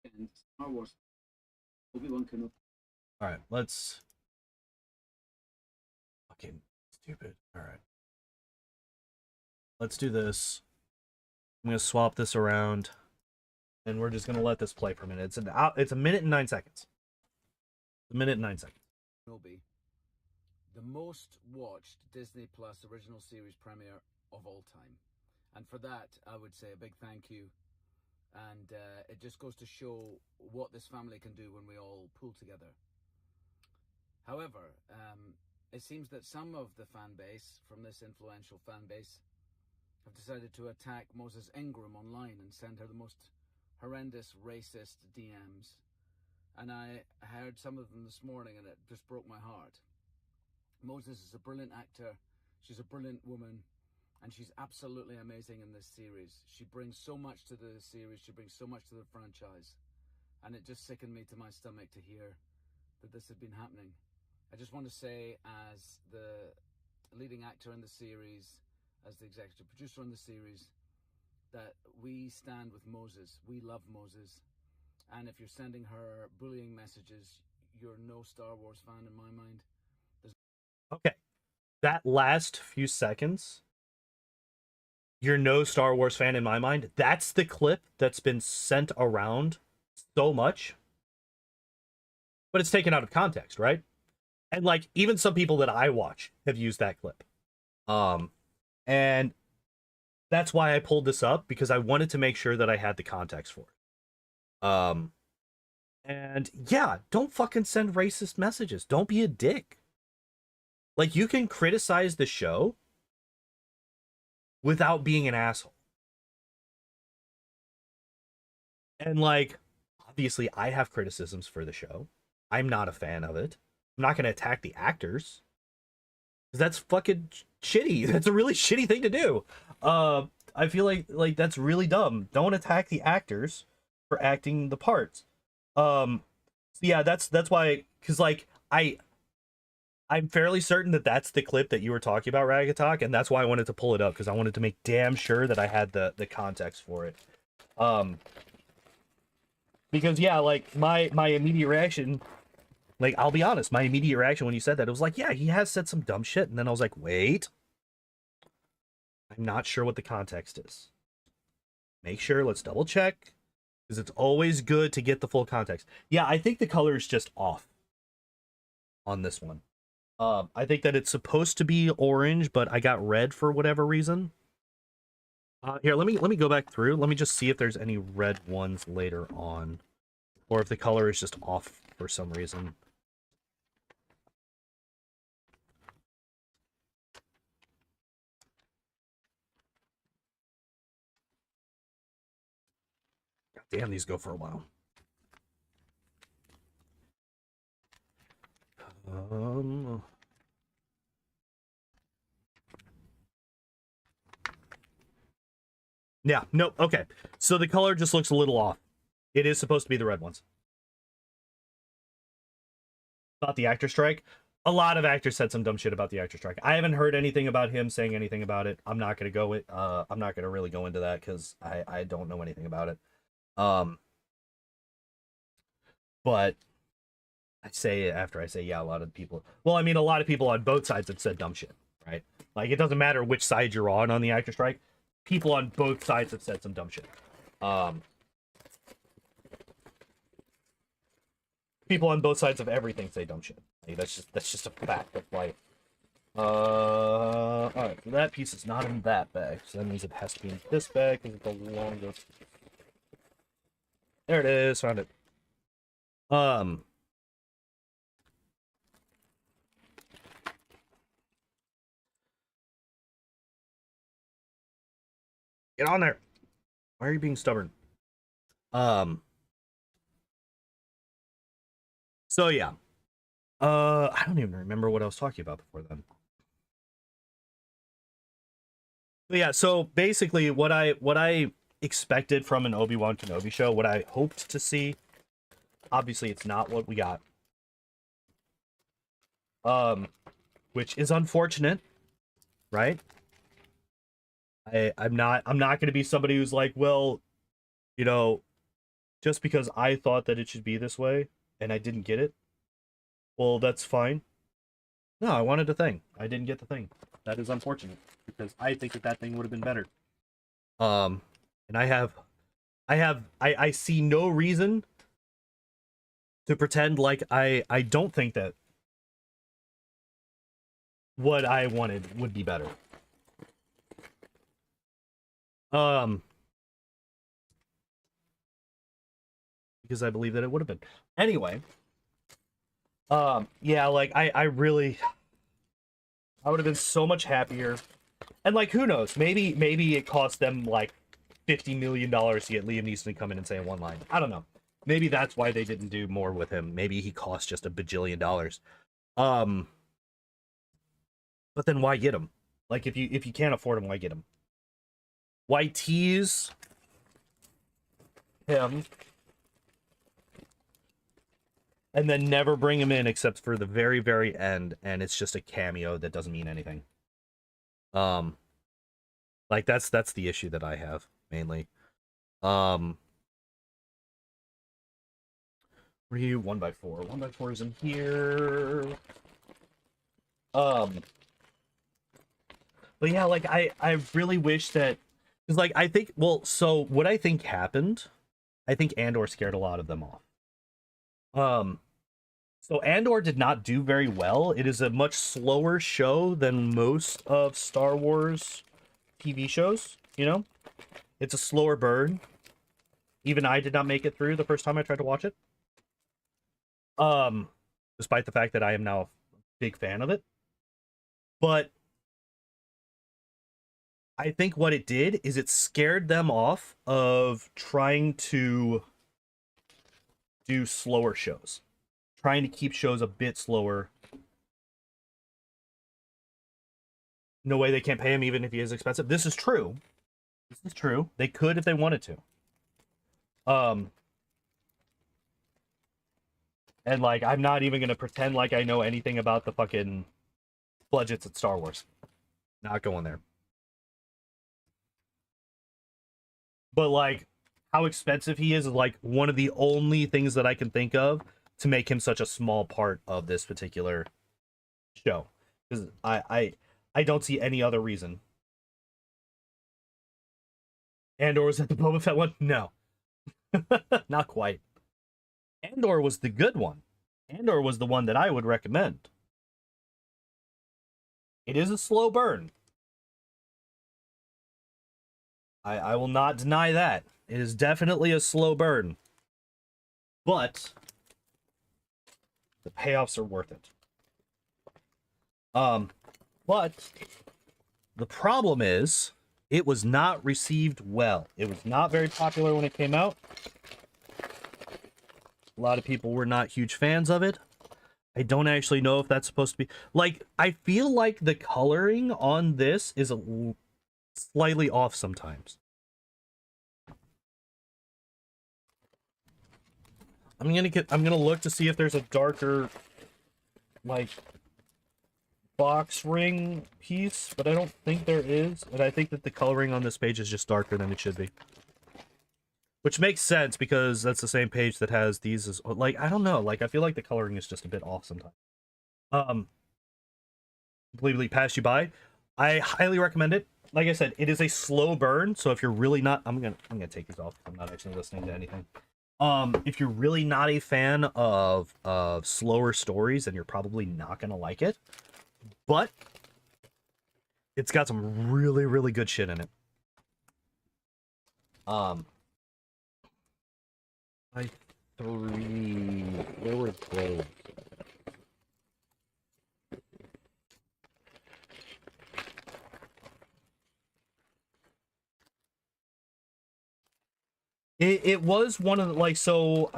and Star Wars. Obi-Wan Kenobi. all right, let's fucking stupid. All right. Let's do this. I'm going to swap this around. and we're just gonna let this play for a minute. It's a minute and 9 seconds. A minute and 9 seconds. Kenobi, the most watched Disney Plus original series premiere of all time. And for that, I would say a big thank you. And it just goes to show what this family can do when we all pull together. However, it seems that some of the fan base from this influential fan base have decided to attack Moses Ingram online and send her the most horrendous racist DMs. And I heard some of them this morning and it just broke my heart. Moses is a brilliant actor, she's a brilliant woman, and she's absolutely amazing in this series. She brings so much to the series, she brings so much to the franchise, and it just sickened me to my stomach to hear that this had been happening. I just want to say, as the leading actor in the series, as the executive producer on the series, that we stand with Moses. We love Moses. And if you're sending her bullying messages, you're no Star Wars fan in my mind. Okay. That last few seconds, you're no Star Wars fan in my mind. That's the clip that's been sent around so much. But it's taken out of context, right? And like even some people that I watch have used that clip. And that's why I pulled this up, because I wanted to make sure that I had the context for it. And yeah, don't fucking send racist messages. Don't be a dick. Like, you can criticize the show without being an asshole. And like, obviously I have criticisms for the show. I'm not a fan of it. I'm not going to attack the actors, because that's fucking shitty. That's a really shitty thing to do. I feel like that's really dumb. Don't attack the actors for acting the parts. So yeah, that's why, because like I'm fairly certain that that's the clip that you were talking about, Ragatalk, and that's why I wanted to pull it up, because I wanted to make damn sure that I had the context for it. Because yeah, like my immediate reaction, like, I'll be honest, my immediate reaction when you said that, it was like, yeah, he has said some dumb shit, and then I was like, wait, I'm not sure what the context is. Make sure, let's double check, because it's always good to get the full context. Yeah, I think the color is just off on this one. I think that it's supposed to be orange, but I got red for whatever reason. Here, let me go back through. Let me just see if there's any red ones later on, or if the color is just off for some reason. God damn, these go for a while. Yeah, no, okay. So the color just looks a little off. It is supposed to be the red ones. About the actor strike. A lot of actors said some dumb shit about the actor strike. I haven't heard anything about him saying anything about it. I'm not gonna go I'm not gonna really go into that, because I don't know anything about it. But I say, after I say, yeah, a lot of people, well, I mean, a lot of people on both sides have said dumb shit, right? Like, it doesn't matter which side you're on the actor strike. People on both sides have said some dumb shit. People on both sides of everything say dumb shit. Like, that's just a fact of life. All right, so that piece is not in that bag, so that means it has to be in this bag, because it's the longest. There it is, found it. Get on there. Why are you being stubborn? So yeah. I don't even remember what I was talking about before then. But yeah, so basically what I expected from an Obi-Wan Kenobi show, what I hoped to see, obviously it's not what we got. Which is unfortunate, right? I'm not gonna be somebody who's like, well, you know, just because I thought that it should be this way and I didn't get it, well, that's fine. No, I wanted a thing. I didn't get the thing. That is unfortunate, because I think that thing would have been better. And I have I see no reason to pretend like I don't think that what I wanted would be better. Because I believe that it would have been. Anyway, yeah, like I really, I would have been so much happier. And like, who knows? Maybe it cost them like $50 million to get Liam Neeson to come in and say one line. I don't know. Maybe that's why they didn't do more with him. Maybe he cost just a bajillion dollars. But then why get him? Like, if you can't afford him, why get him? Why tease him and then never bring him in except for the very, very end, and it's just a cameo that doesn't mean anything? Like that's the issue that I have mainly. Ryu 1x4. 1x4 is in here. But yeah, like I really wish that, because like I think, well, so what I think happened, I think Andor scared a lot of them off. So Andor did not do very well. It is a much slower show than most of Star Wars TV shows, you know? It's a slower burn. Even I did not make it through the first time I tried to watch it. Despite the fact that I am now a big fan of it. But I think what it did is it scared them off of trying to do slower shows. Trying to keep shows a bit slower. No way they can't pay him even if he is expensive. This is true. This is true. They could if they wanted to. And like, I'm not even gonna pretend like I know anything about the fucking budgets at Star Wars. Not going there. But like, how expensive he is like one of the only things that I can think of to make him such a small part of this particular show. Because I don't see any other reason. Andor was at the Boba Fett one? No. Not quite. Andor was the good one. Andor was the one that I would recommend. It is a slow burn. I will not deny that. It is definitely a slow burn. But the payoffs are worth it. But the problem is it was not received well. It was not very popular when it came out. A lot of people were not huge fans of it. I don't actually know if that's supposed to be... Like, I feel like the coloring on this is slightly off sometimes. I'm gonna look to see if there's a darker, like, box ring piece, but I don't think there is. And I think that the coloring on this page is just darker than it should be. Which makes sense, because that's the same page that has these as... Like, I don't know. Like, I feel like the coloring is just a bit off sometimes. Completely passed you by. I highly recommend it. Like I said, it is a slow burn, so if you're really not... I'm gonna take these off. I'm not actually listening to anything. If you're really not a fan of slower stories, then you're probably not gonna like it. But it's got some really, really good shit in it. Where were those? It was one of the, like, so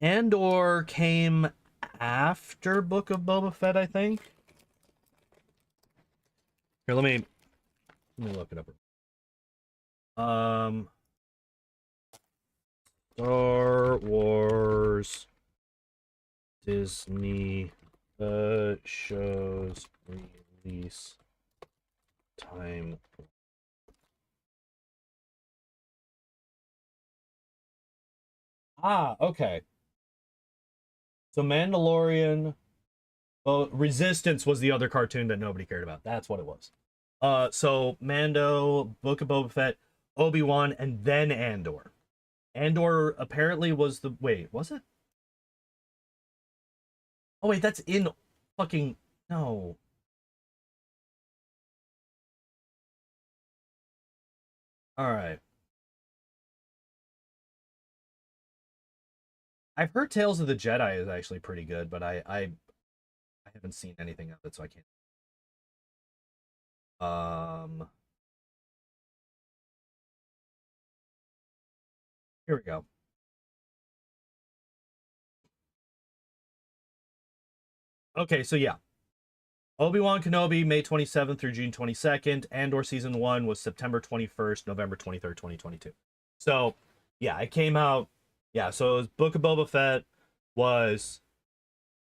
Andor came after Book of Boba Fett, I think. Here, let me look it up. Star Wars Disney shows release time. Ah, okay. So Mandalorian, Resistance was the other cartoon that nobody cared about. That's what it was. So Mando, Book of Boba Fett, Obi-Wan, and then Andor. Andor apparently was the wait, was it? Oh wait, that's in fucking no. All right. I've heard Tales of the Jedi is actually pretty good, but I haven't seen anything of it, so I can't. Um, Here we go. Okay, so yeah. Obi-Wan Kenobi, May 27th through June 22nd. Andor Season 1 was September 21st, November 23rd, 2022. So, yeah, it came out. Yeah, so it was Book of Boba Fett was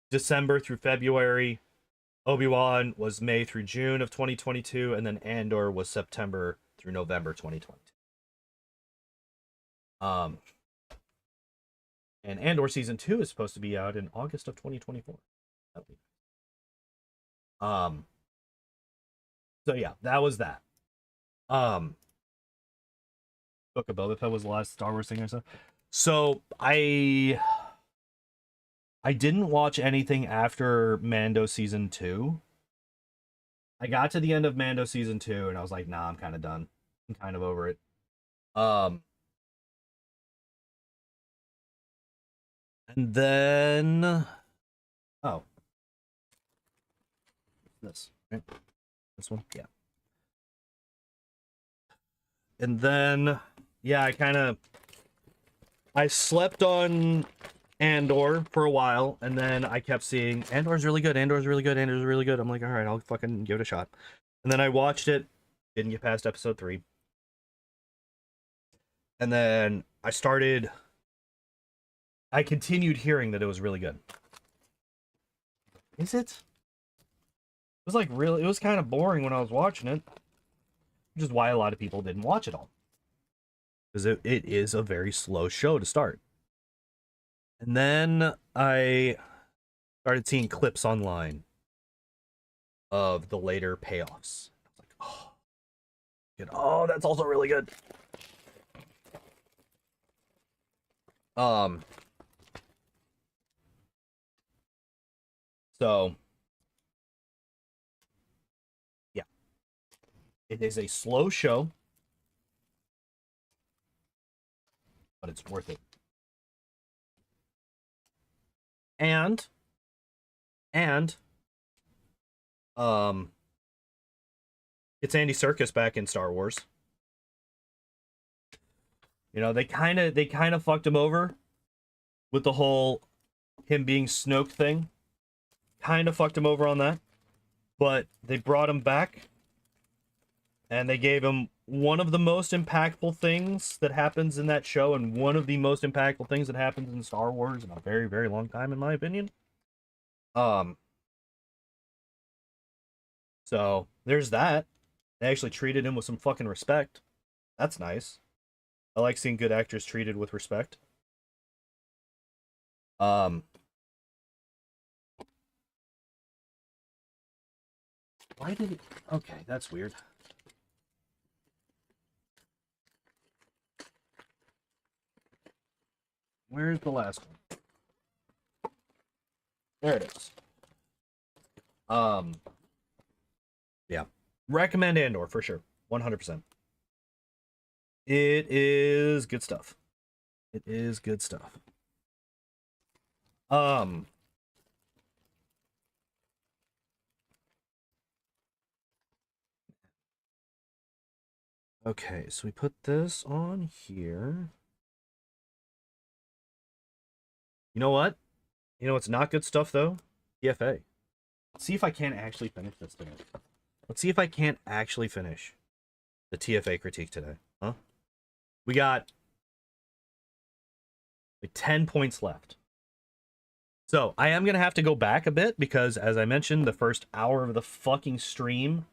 December through February. Obi-Wan was May through June of 2022. And then Andor was September through November 2022. And Andor Season 2 is supposed to be out in August of 2024. That'll be so yeah, that was that. Um Book of Boba Fett was the last Star Wars thing I saw. So I didn't watch anything after Mando season 2. I got to the end of Mando season 2 and I was like, nah, I'm kind of done. I'm kind of over it. Um and then oh. This, right? This one? Yeah. And then yeah, I slept on Andor for a while, and then I kept seeing Andor's really good, Andor's really good, Andor's really good. I'm like, all right, I'll fucking give it a shot. And then I watched it, didn't get past episode 3. And then I continued hearing that it was really good. Is it? It was like really, it was kind of boring when I was watching it, which is why a lot of people didn't watch it all. Because it is a very slow show to start. And then I started seeing clips online of the later payoffs. I was like, oh, good. Oh, that's also really good. So yeah, it is a slow show, but it's worth it. And um it's Andy Serkis back in Star Wars. You know, they kind of fucked him over with the whole him being Snoke thing. Kind of fucked him over on that. But they brought him back and they gave him one of the most impactful things that happens in that show and one of the most impactful things that happens in Star Wars in a very, very long time, in my opinion. So there's that. They actually treated him with some fucking respect. That's nice. I like seeing good actors treated with respect. Why did it... Okay, that's weird. Where's the last one? There it is. Yeah. Recommend Andor for sure. 100%. It is good stuff. It is good stuff. Okay, so we put this on here. You know what? You know what's not good stuff though? TFA. Let's see if I can't actually finish this today. Let's see if I can't actually finish the TFA critique today. Huh? We got like 10 points left. So I am going to have to go back a bit because, as I mentioned, the first hour of the fucking stream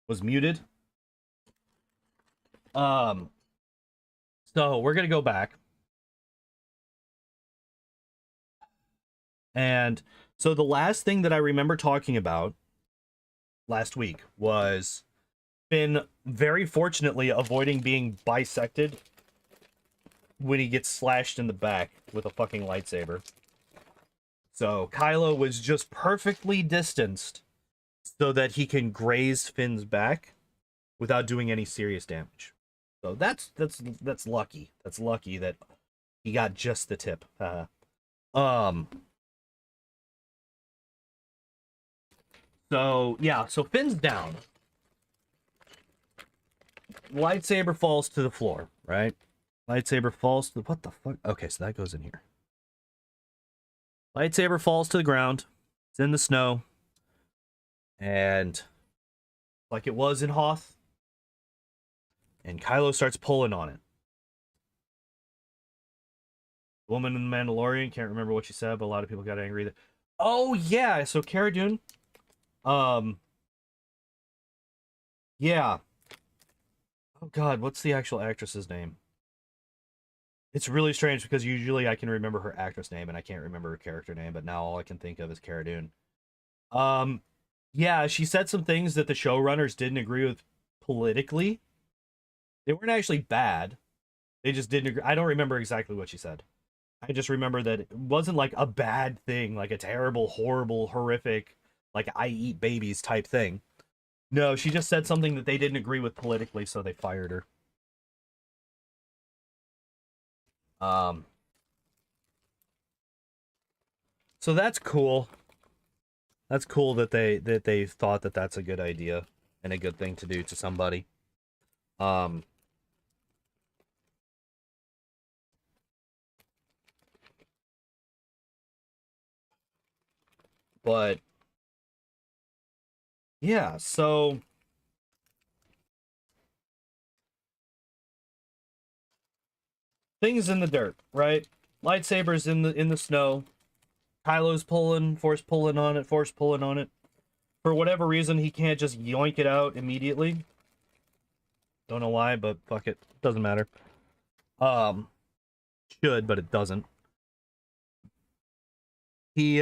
was muted. So we're going to go back. And so the last thing that I remember talking about last week was Finn very fortunately avoiding being bisected when he gets slashed in the back with a fucking lightsaber. So Kylo was just perfectly distanced so that he can graze Finn's back without doing any serious damage. So that's lucky. That's lucky that he got just the tip. So yeah, so Finn's down. Lightsaber falls to the floor, right? Lightsaber falls to what the fuck? Okay, so that goes in here. Lightsaber falls to the ground. It's in the snow. And like it was in Hoth. And Kylo starts pulling on it. The woman in the Mandalorian, can't remember what she said, but a lot of people got angry that. Oh yeah, so Cara Dune. Yeah. Oh god, what's the actual actress's name? It's really strange because usually I can remember her actress name and I can't remember her character name, but now all I can think of is Cara Dune. Yeah, she said some things that the showrunners didn't agree with politically. They weren't actually bad. They just didn't agree. I don't remember exactly what she said. I just remember that it wasn't like a bad thing, like a terrible, horrible, horrific, like I eat babies type thing. No, she just said something that they didn't agree with politically, so they fired her. So that's cool. That's cool that they thought that that's a good idea and a good thing to do to somebody. But yeah, so things in the dirt, right? Lightsabers in the snow. Kylo's force pulling on it. For whatever reason, he can't just yoink it out immediately. Don't know why, but fuck it. Doesn't matter. Should, but it doesn't. He,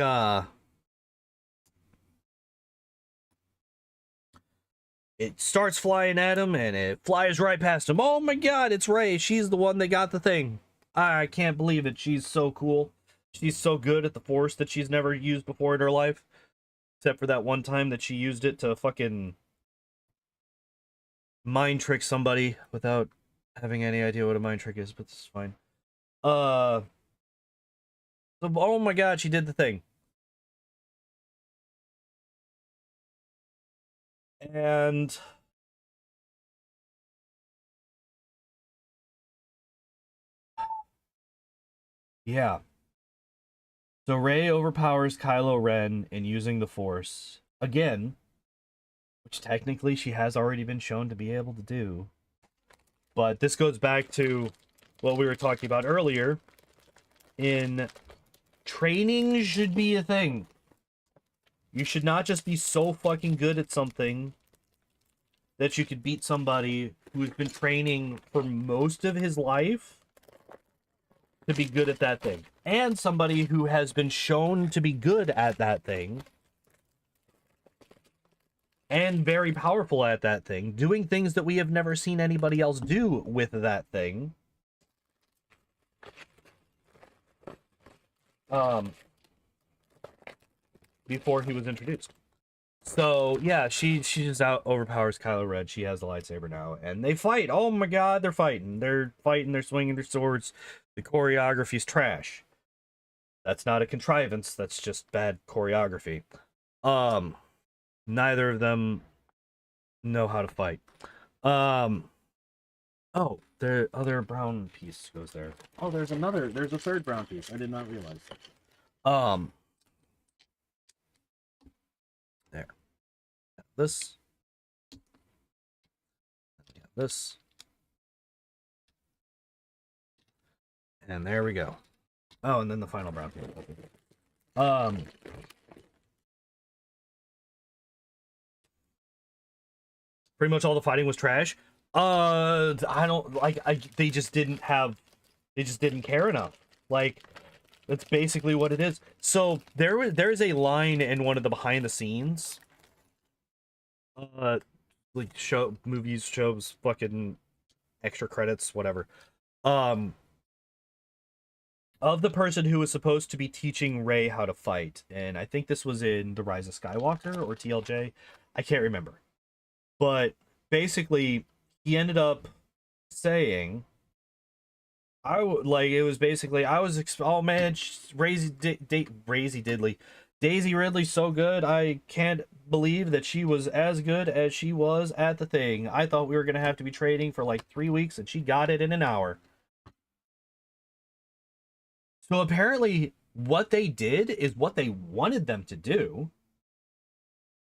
it starts flying at him, and it flies right past him. Oh my god, it's Rey. She's the one that got the thing. I can't believe it. She's so cool. She's so good at the Force that she's never used before in her life. Except for that one time that she used it to fucking mind trick somebody without having any idea what a mind trick is, but this is fine. So, oh my god, she did the thing. And yeah. So Rey overpowers Kylo Ren in using the Force again, which technically she has already been shown to be able to do. But this goes back to what we were talking about earlier. In training should be a thing. You should not just be so fucking good at something that you could beat somebody who's been training for most of his life to be good at that thing. And somebody who has been shown to be good at that thing and very powerful at that thing, doing things that we have never seen anybody else do with that thing. Before he was introduced. So yeah, she just overpowers Kylo Ren. She has the lightsaber now, and they fight. Oh my god, they're fighting. They're swinging their swords. The choreography's trash. That's not a contrivance. That's just bad choreography. Neither of them know how to fight. Oh, the other brown piece goes there. Oh, there's a third brown piece. I did not realize. There. This. This. And there we go. Oh, and then the final brown piece. Pretty much all the fighting was trash. I don't like. They just didn't care enough. Like, that's basically what it is. So there's a line in one of the behind the scenes. like movies, shows, fucking extra credits, whatever. Of the person who was supposed to be teaching Rey how to fight, and I think this was in The Rise of Skywalker or TLJ, I can't remember. But basically, he ended up saying, it was basically, oh man, Daisy Ridley's so good, I can't believe that she was as good as she was at the thing. I thought we were gonna have to be training for like 3 weeks, and she got it in an hour. So apparently, what they did is what they wanted them to do.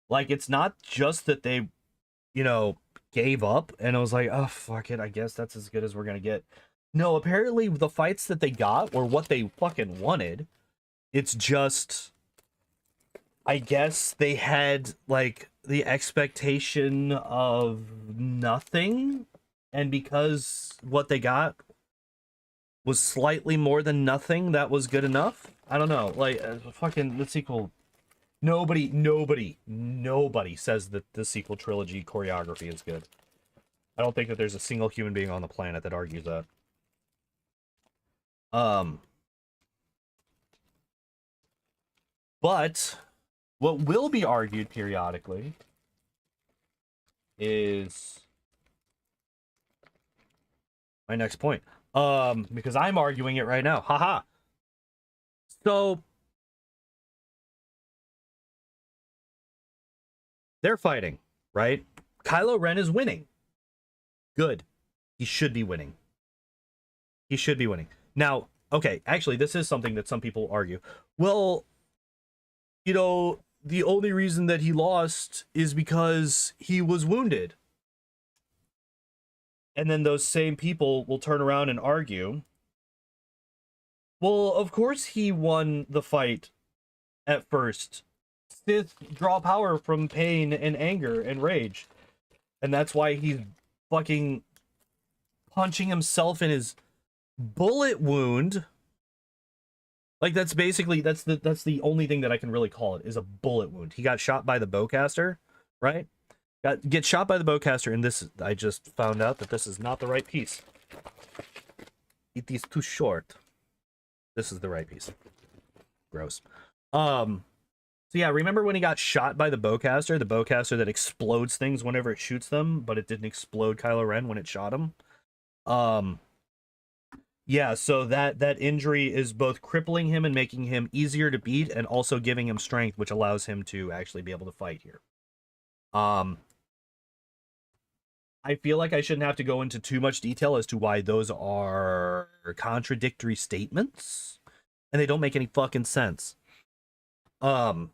Like, it's not just that they, gave up and it was like, oh, fuck it, I guess that's as good as we're gonna get. No, apparently the fights that they got were what they fucking wanted. It's just, I guess they had, like, the expectation of nothing, and because what they got was slightly more than nothing, that was good enough. I don't know, like, fucking the sequel. Nobody says that the sequel trilogy choreography is good. I don't think that there's a single human being on the planet that argues that. But what will be argued periodically is my next point. Because I'm arguing it right now. Haha. So they're fighting, right? Kylo Ren is winning. Good. He should be winning. He should be winning. Now, okay, actually, this is something that some people argue. Well, the only reason that he lost is because he was wounded. And then those same people will turn around and argue, well, of course he won the fight at first. Sith draw power from pain and anger and rage. And that's why he's fucking punching himself in his bullet wound. Like, that's basically, that's the only thing that I can really call it, is a bullet wound. He got shot by the bowcaster, right? Get shot by the bowcaster, and this, I just found out that this is not the right piece. It is too short. This is the right piece. Gross. So yeah, remember when he got shot by the bowcaster that explodes things whenever it shoots them, but it didn't explode Kylo Ren when it shot him? Yeah, so that injury is both crippling him and making him easier to beat, and also giving him strength, which allows him to actually be able to fight here. I feel like I shouldn't have to go into too much detail as to why those are contradictory statements, and they don't make any fucking sense. But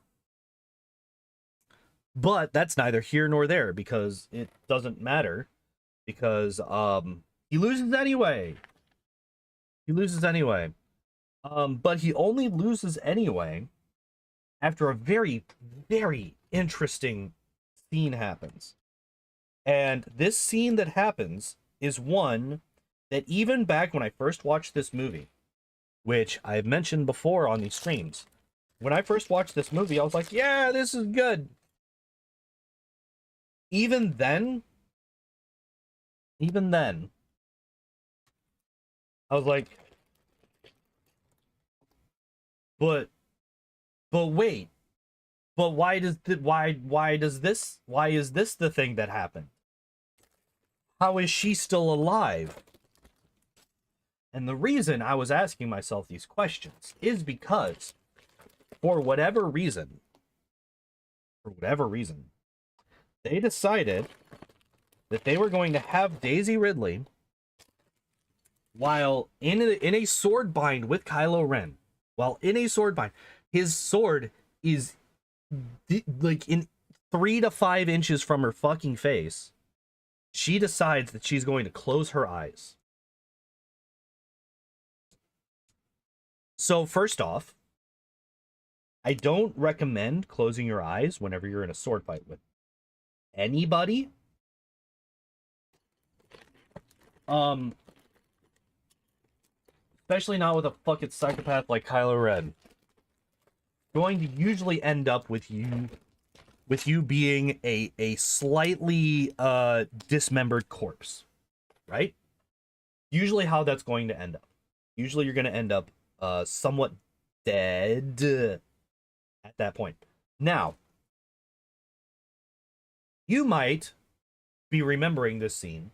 that's neither here nor there, because it doesn't matter, because he loses anyway. He loses anyway. But he only loses anyway after a very, very interesting scene happens. And this scene that happens is one that even back when I first watched this movie, which I've mentioned before on these streams, when I first watched this movie, I was like, yeah, this is good. Even then, I was like, but wait, but why is this the thing that happened? How is she still alive? And the reason I was asking myself these questions is because, for whatever reason, they decided that they were going to have Daisy Ridley, while in a sword bind with Kylo Ren, his sword is like in 3 to 5 inches from her fucking face. She decides that she's going to close her eyes. So first off, I don't recommend closing your eyes whenever you're in a sword fight with anybody. Especially not with a fucking psychopath like Kylo Ren. Going to usually end up with you with you being a slightly dismembered corpse, right? Usually how that's going to end up. Usually you're going to end up somewhat dead at that point. Now, you might be remembering this scene.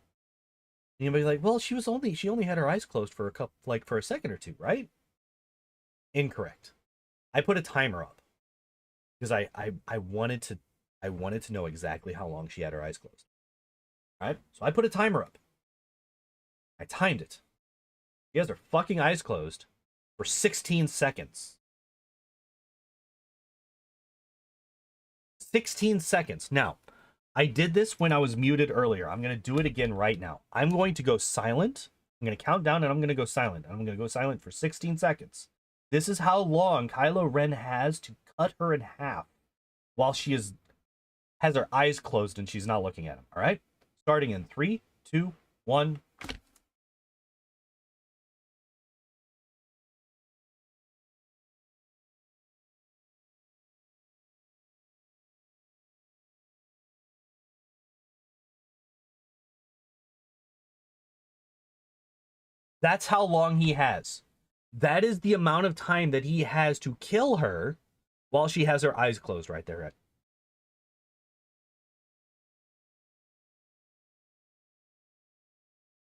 And you'll be like, well, she only had her eyes closed for for a second or two, right? Incorrect. I put a timer up because I wanted to know exactly how long she had her eyes closed. All right? So I put a timer up. I timed it. She has her fucking eyes closed for 16 seconds. 16 seconds. Now, I did this when I was muted earlier. I'm going to do it again right now. I'm going to go silent. I'm going to count down and I'm going to go silent. I'm going to go silent for 16 seconds. This is how long Kylo Ren has to cut her in half while she has her eyes closed and she's not looking at him. All right? Starting in 3, 2, 1. That's how long he has. That is the amount of time that he has to kill her while she has her eyes closed right there.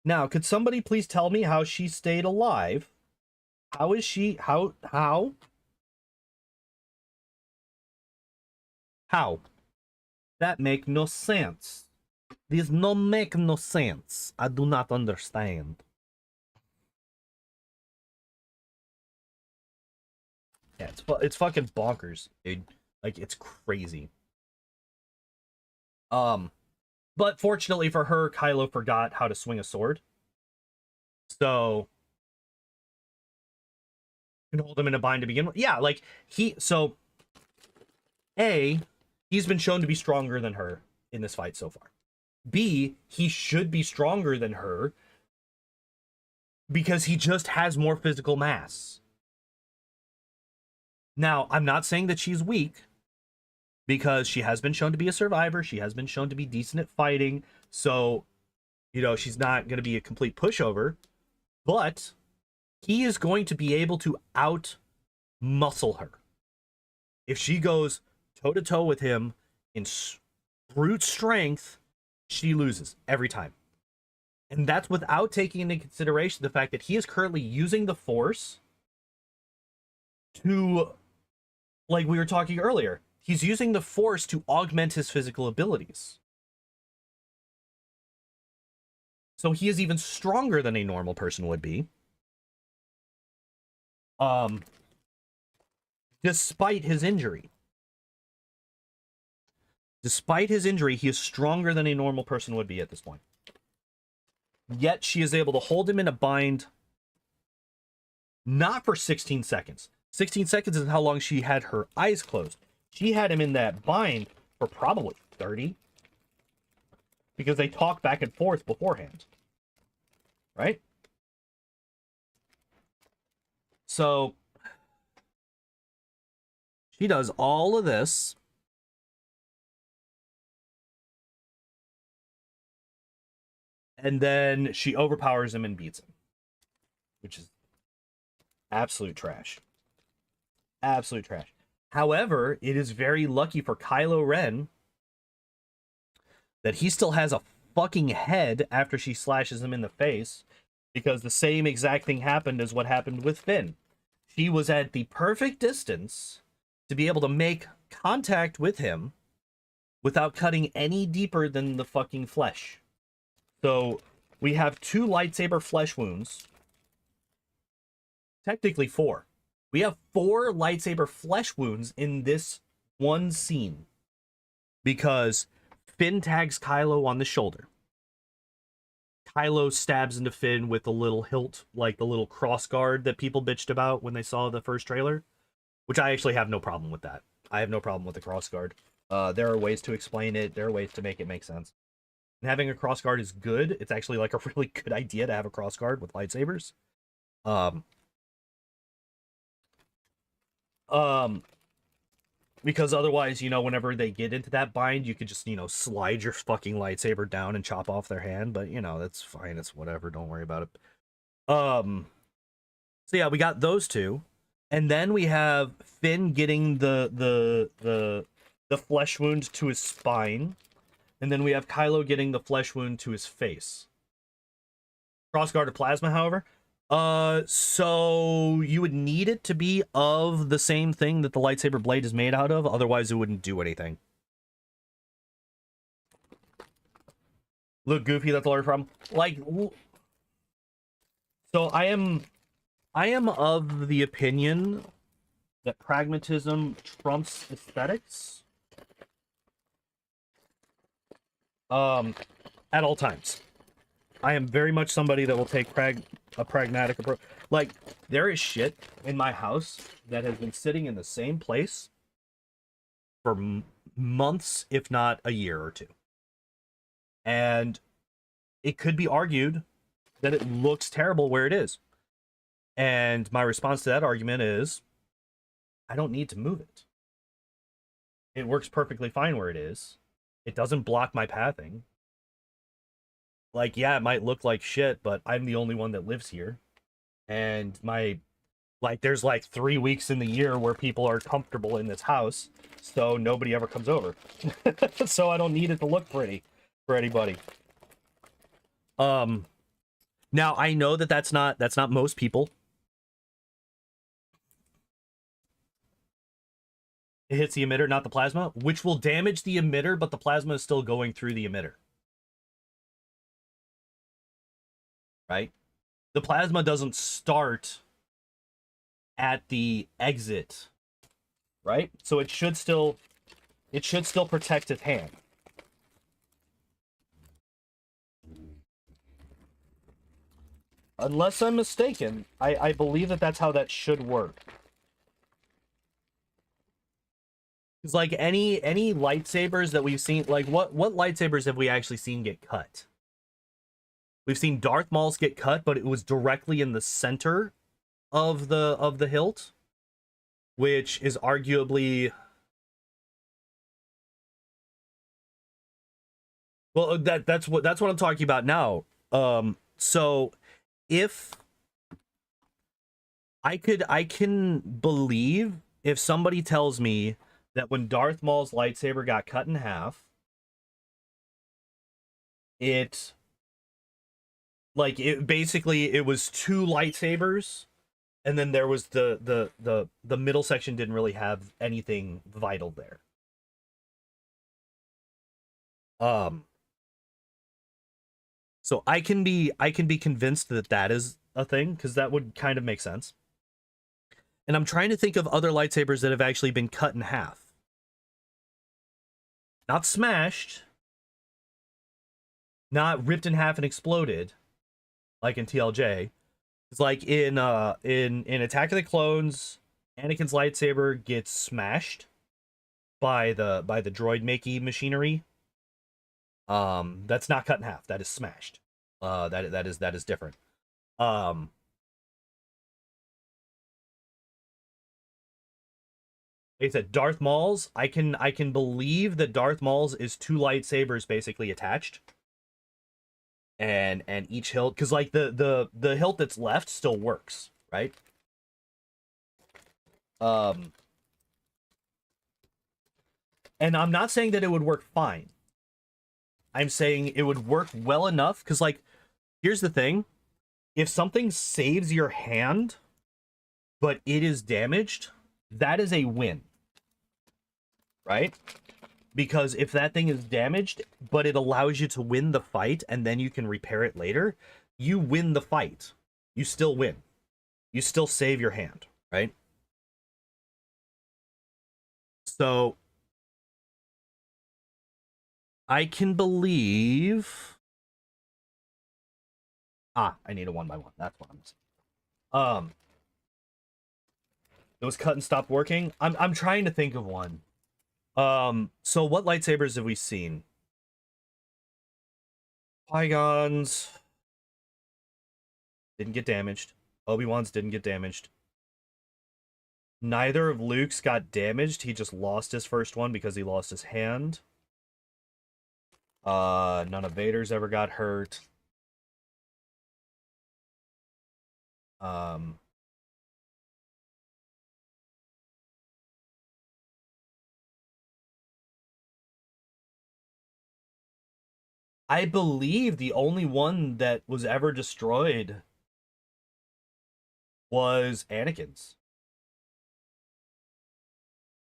Now, could somebody please tell me how she stayed alive? How is she? How? How? That make no sense. This no make no sense. I do not understand. Yeah, it's fucking bonkers, dude. Like, it's crazy. But fortunately for her, Kylo forgot how to swing a sword. So you can hold him in a bind to begin with. Yeah, like he's been shown to be stronger than her in this fight so far. B, he should be stronger than her because he just has more physical mass. Now, I'm not saying that she's weak because she has been shown to be a survivor. She has been shown to be decent at fighting. So, she's not going to be a complete pushover. But he is going to be able to out-muscle her. If she goes toe-to-toe with him in brute strength, she loses every time. And that's without taking into consideration the fact that he is currently using the Force to, like we were talking earlier, he's using the Force to augment his physical abilities. So he is even stronger than a normal person would be. Despite his injury. Despite his injury, he is stronger than a normal person would be at this point. Yet she is able to hold him in a bind, not for 16 seconds. 16 seconds is how long she had her eyes closed. She had him in that bind for probably 30. Because they talk back and forth beforehand. Right? So she does all of this. And then she overpowers him and beats him. Which is absolute trash. Absolute trash. However, it is very lucky for Kylo Ren that he still has a fucking head after she slashes him in the face. Because the same exact thing happened as what happened with Finn. She was at the perfect distance to be able to make contact with him without cutting any deeper than the fucking flesh. So we have 2 lightsaber flesh wounds. Technically 4. We have 4 lightsaber flesh wounds in this one scene. Because Finn tags Kylo on the shoulder. Kylo stabs into Finn with the little hilt, like the little cross guard that people bitched about when they saw the first trailer. Which I actually have no problem with that. I have no problem with the cross guard. There are ways to explain it. There are ways to make it make sense. And having a cross guard is good. It's actually like a really good idea to have a cross guard with lightsabers. Because otherwise, you know, whenever they get into that bind, you could just, you know, slide your fucking lightsaber down and chop off their hand. But, you know, that's fine. It's whatever. Don't worry about it. So yeah, we got those two. And then we have Finn getting the flesh wound to his spine. And then we have Kylo getting the flesh wound to his face. Cross-guarded plasma, however. So you would need it to be of the same thing that the lightsaber blade is made out of, otherwise it wouldn't do anything. Look goofy, that's the only problem. Like, so I am of the opinion that pragmatism trumps aesthetics. At all times. I am very much somebody that will take a pragmatic approach. Like, there is shit in my house that has been sitting in the same place for months, if not a year or two. And it could be argued that it looks terrible where it is. And my response to that argument is, I don't need to move it. It works perfectly fine where it is. It doesn't block my pathing. Like, yeah, it might look like shit, but I'm the only one that lives here. And there's like 3 weeks in the year where people are comfortable in this house, so nobody ever comes over. So I don't need it to look pretty for anybody. Now I know that that's not most people. It hits the emitter, not the plasma, which will damage the emitter, but the plasma is still going through the emitter. Right? The plasma doesn't start at the exit, right? So it should still protect its hand. Unless I'm mistaken, I believe that that's how that should work. It's like any lightsabers that we've seen, like what lightsabers have we actually seen get cut? We've seen Darth Maul's get cut, but it was directly in the center of the hilt, which is arguably, well, that's what I'm talking about now. So if I can believe if somebody tells me that when Darth Maul's lightsaber got cut in half, it basically it was two lightsabers, and then there was the middle section didn't really have anything vital there. So I can be convinced that that is a thing, because that would kind of make sense. And I'm trying to think of other lightsabers that have actually been cut in half. Not smashed. Not ripped in half and exploded, like in TLJ. It's like in Attack of the Clones, Anakin's lightsaber gets smashed by the droid makey machinery. That's not cut in half. That is smashed. That is different. Like I said, Darth Maul's, I can believe that Darth Maul's is two lightsabers basically attached. And each hilt, because like the hilt that's left still works, right? And I'm not saying that it would work fine. I'm saying it would work well enough, because like, here's the thing. If something saves your hand, but it is damaged, that is a win. Right? Because if that thing is damaged, but it allows you to win the fight, and then you can repair it later, you win the fight. You still win. You still save your hand, right? So I can believe... I need a 1x1. That's what I'm saying. It was cut and stopped working. I'm trying to think of one. So what lightsabers have we seen? Qui-Gon's didn't get damaged. Obi-Wan's didn't get damaged. Neither of Luke's got damaged. He just lost his first one because he lost his hand. None of Vader's ever got hurt. Um, I believe the only one that was ever destroyed was Anakin's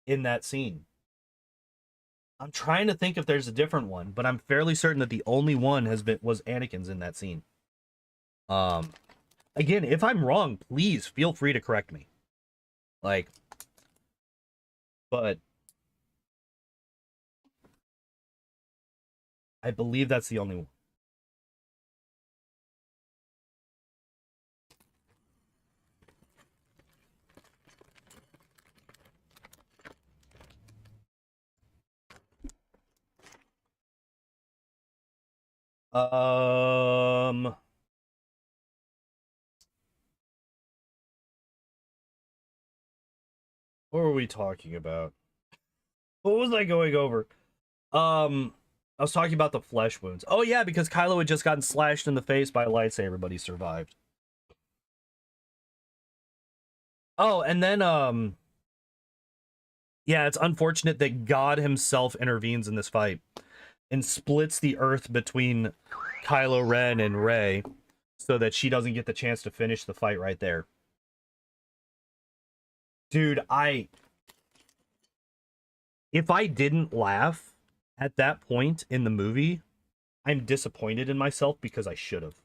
in that scene. I'm trying to think if there's a different one, but I'm fairly certain that the only one was Anakin's in that scene. Um, Again, if I'm wrong, please feel free to correct me. Like, but I believe that's the only one. Um, what were we talking about? What was I going over? I was talking about the flesh wounds. Oh yeah, because Kylo had just gotten slashed in the face by a lightsaber, but he survived. Oh, and then yeah, it's unfortunate that God himself intervenes in this fight and splits the earth between Kylo Ren and Rey so that she doesn't get the chance to finish the fight right there. Dude, if I didn't laugh at that point in the movie, I'm disappointed in myself because I should have.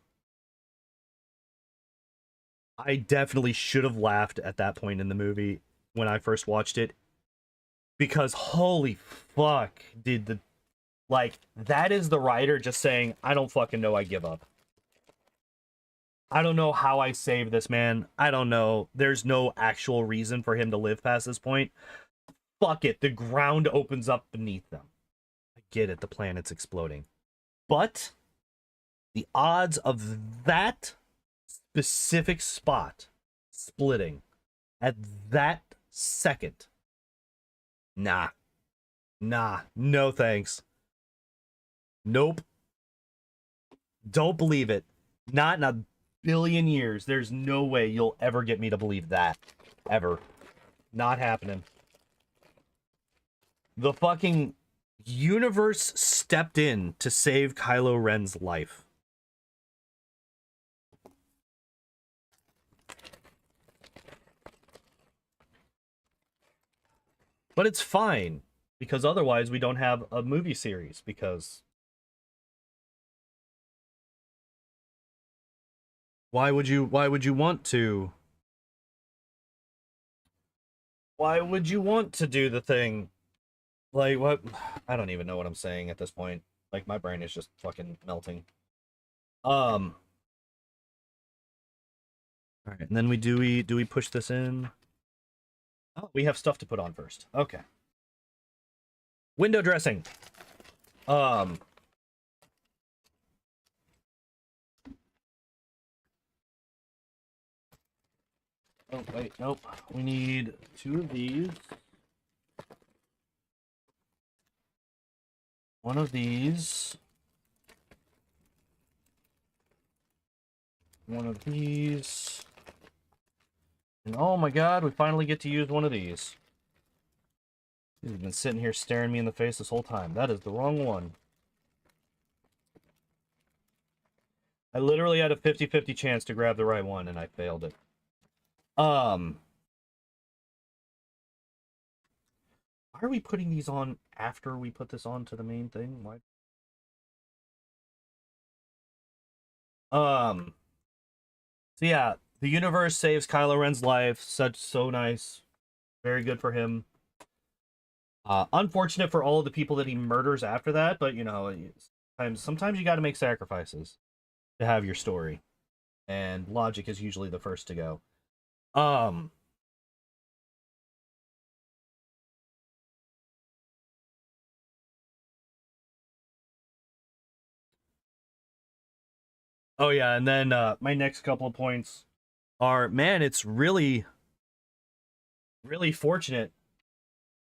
I definitely should have laughed at that point in the movie when I first watched it because holy fuck, did the like that is the writer just saying, I don't fucking know, I give up. I don't know how I save this man. I don't know. There's no actual reason for him to live past this point. Fuck it. The ground opens up beneath them. I get it. The planet's exploding. But the odds of that specific spot splitting at that second. Nah. Nah. No thanks. Nope. Don't believe it. Not in a billion years. There's no way you'll ever get me to believe that. Ever. Not happening. The fucking universe stepped in to save Kylo Ren's life. But it's fine, because otherwise we don't have a movie series, because why would you want to do the thing? Like what? I don't even know what I'm saying at this point. Like my brain is just fucking melting. Um all right, and then we push this in? Oh, we have stuff to put on first. Okay. Window dressing. Um Oh, wait, nope. We need 2 of these. 1 of these. 1 of these. And oh my god, we finally get to use 1 of these. He's been sitting here staring me in the face this whole time. That is the wrong one. I literally had a 50-50 chance to grab the right one, and I failed it. Why are we putting these on after we put this on to the main thing? Why? So yeah, the universe saves Kylo Ren's life. So nice. Very good for him. Unfortunate for all of the people that he murders after that, but you know, sometimes you got to make sacrifices to have your story, and logic is usually the first to go. Oh yeah, and then my next couple of points are, man, it's really really fortunate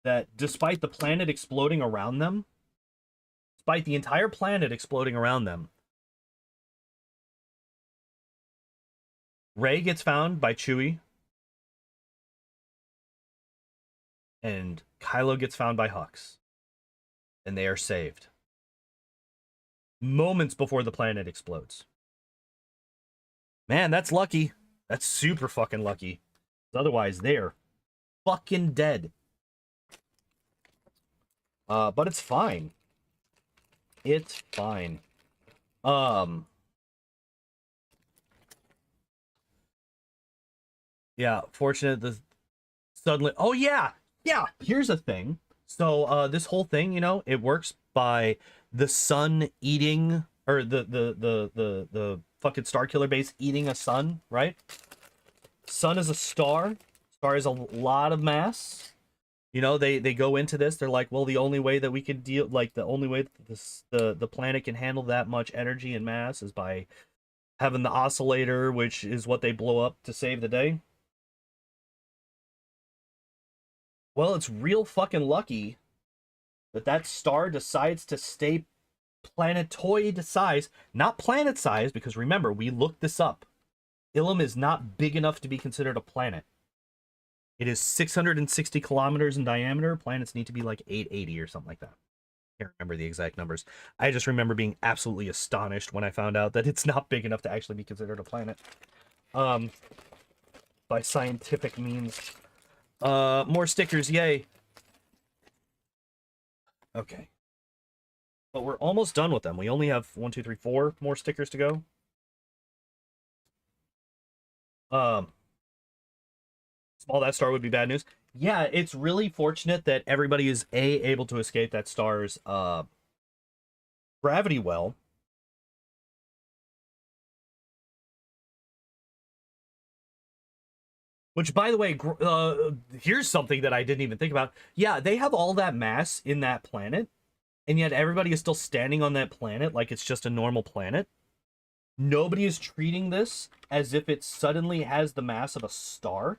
that despite the planet exploding around them, despite the entire planet exploding around them, Rey gets found by Chewie, and Kylo gets found by Hux, and they are saved moments before the planet explodes. Man, that's lucky. That's super fucking lucky. Otherwise, they're fucking dead. But it's fine. It's fine. Yeah, fortunate the suddenly. Oh yeah, yeah. Here's a thing. So this whole thing, you know, it works by the sun eating, or the fucking Star Killer base eating a sun, right? Sun is a star. Star is a lot of mass. You know, they go into this. They're like, well, the only way that we can deal, like the only way that the planet can handle that much energy and mass is by having the oscillator, which is what they blow up to save the day. Well, it's real fucking lucky that that star decides to stay planetoid size, not planet size, because remember, we looked this up. Ilum is not big enough to be considered a planet. It is 660 kilometers in diameter. Planets need to be like 880 or something like that. I can't remember the exact numbers. I just remember being absolutely astonished when I found out that it's not big enough to actually be considered a planet. By scientific means. More stickers, yay. Okay. But we're almost done with them. We only have 1, 2, 3, 4 more stickers to go. Small that star would be bad news. Yeah, it's really fortunate that everybody is able to escape that star's gravity well. Which, by the way, here's something that I didn't even think about. Yeah, they have all that mass in that planet, and yet everybody is still standing on that planet like it's just a normal planet. Nobody is treating this as if it suddenly has the mass of a star.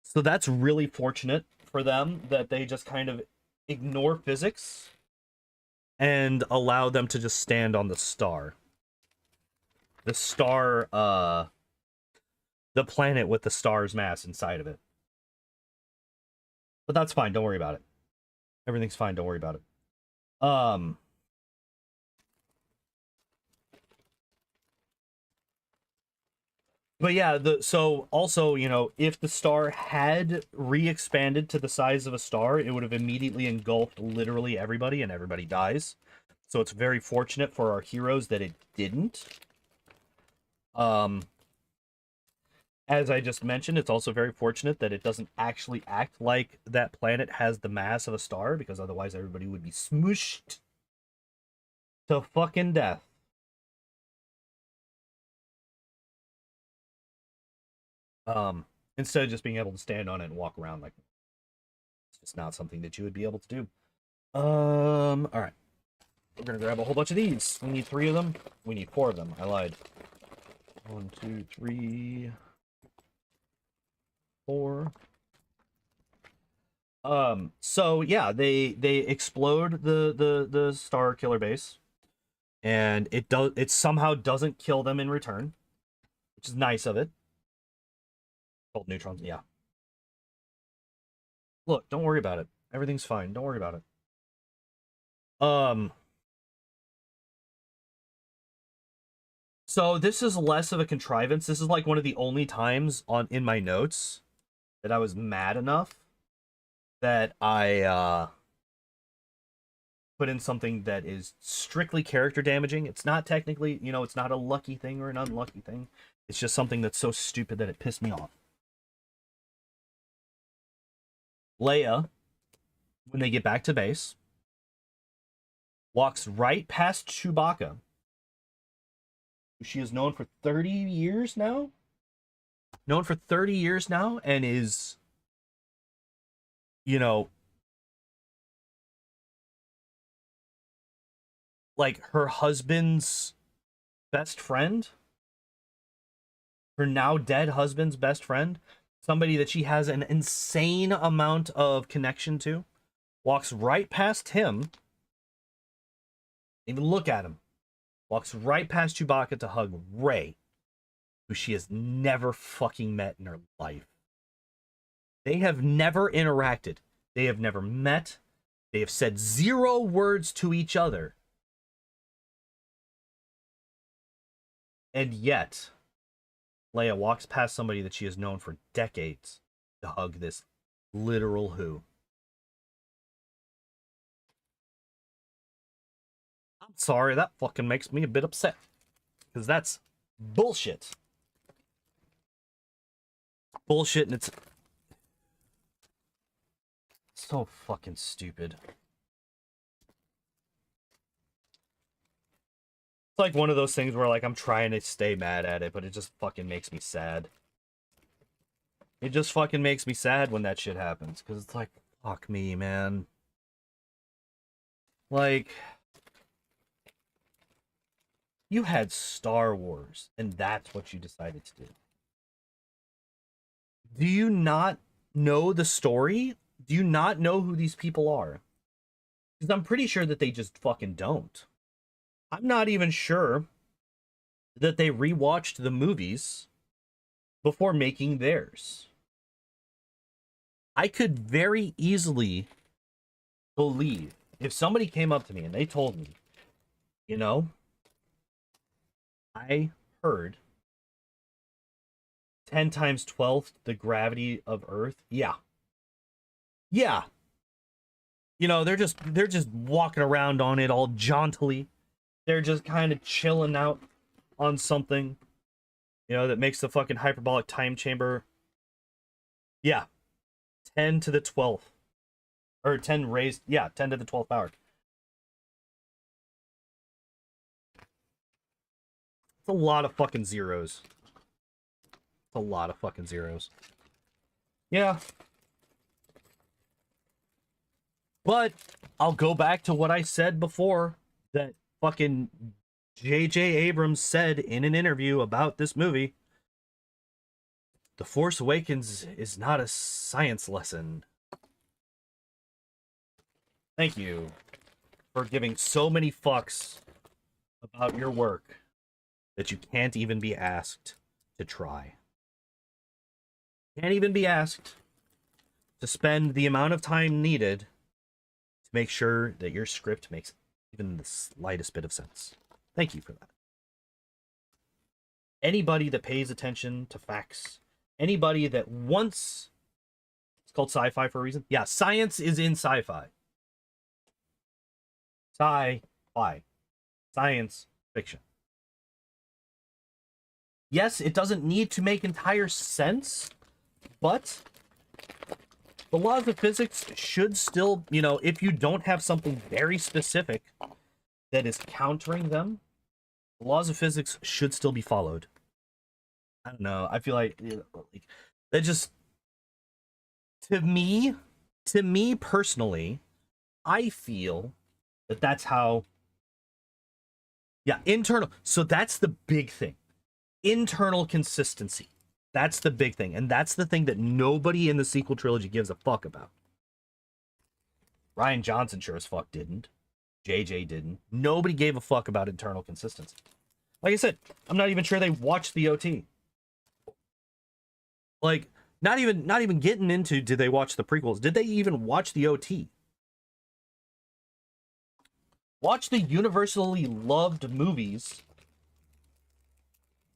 So that's really fortunate for them that they just kind of ignore physics and allow them to just stand on the star. The star, the planet with the star's mass inside of it. But that's fine, don't worry about it. Everything's fine, don't worry about it. But yeah, so also, you know, if the star had re-expanded to the size of a star, it would have immediately engulfed literally everybody, and everybody dies. So it's very fortunate for our heroes that it didn't. As I just mentioned, it's also very fortunate that it doesn't actually act like that planet has the mass of a star, because otherwise everybody would be smooshed to fucking death. Instead of just being able to stand on it and walk around, like, it's just not something that you would be able to do. All right. We're gonna grab a whole bunch of these. We need 3 of them. We need 4 of them. I lied. 1, 2, 3, 4. So yeah, they explode the Star Killer base, and it somehow doesn't kill them in return, which is nice of it. Called neutrons, yeah. Look, don't worry about it. Everything's fine. Don't worry about it. So this is less of a contrivance. This is like one of the only times in my notes that I was mad enough that I put in something that is strictly character damaging. It's not technically, you know, it's not a lucky thing or an unlucky thing. It's just something that's so stupid that it pissed me off. Leia, when they get back to base, walks right past Chewbacca, who she has known for 30 years now. Known for 30 years now, and is, you know, like her husband's best friend. her now dead husband's best friend, somebody that she has an insane amount of connection to, walks right past him, even look at him, walks right past Chewbacca to hug Rey, who she has never fucking met in her life. They have never interacted. They have never met. They have said 0 words to each other. And yet, Leia walks past somebody that she has known for decades to hug this literal who. I'm sorry, that fucking makes me a bit upset. Because that's bullshit. Bullshit, and it's so fucking stupid. It's like one of those things where, like, I'm trying to stay mad at it, but it just fucking makes me sad. It just fucking makes me sad when that shit happens, because it's like, fuck me, man. Like, you had Star Wars, and that's what you decided to do. Do you not know the story? Do you not know who these people are? Because I'm pretty sure that they just fucking don't. I'm not even sure that they rewatched the movies before making theirs. I could very easily believe if somebody came up to me and they told me, you know, I heard 10 times 12th the gravity of Earth. Yeah. Yeah. You know, they're just walking around on it all jauntily. They're just kind of chilling out on something, you know, that makes the fucking hyperbolic time chamber. Yeah. 10 to the 12th. Or 10 raised, yeah, 10 to the 12th power. It's a lot of fucking zeros. It's a lot of fucking zeros. Yeah. But I'll go back to what I said before, that fucking J.J. Abrams said in an interview about this movie. The Force Awakens is not a science lesson. Thank you for giving so many fucks about your work that you can't even be asked to try. Can't even be asked to spend the amount of time needed to make sure that your script makes even the slightest bit of sense. Thank you for that. Anybody that pays attention to facts, anybody that wants... It's called sci-fi for a reason. Yeah, science is in sci-fi. Sci-fi. Science fiction. Yes, it doesn't need to make entire sense, but the laws of physics should still, you know, if you don't have something very specific that is countering them, the laws of physics should still be followed. I don't know. I feel like, you know, that just, to me personally, I feel that that's how, yeah, internal. So that's the big thing. Internal consistency. That's the big thing. And that's the thing that nobody in the sequel trilogy gives a fuck about. Rian Johnson sure as fuck didn't. JJ didn't. Nobody gave a fuck about internal consistency. Like I said, I'm not even sure they watched the OT. Like, not even getting into did they watch the prequels. Did they even watch the OT? Watch the universally loved movies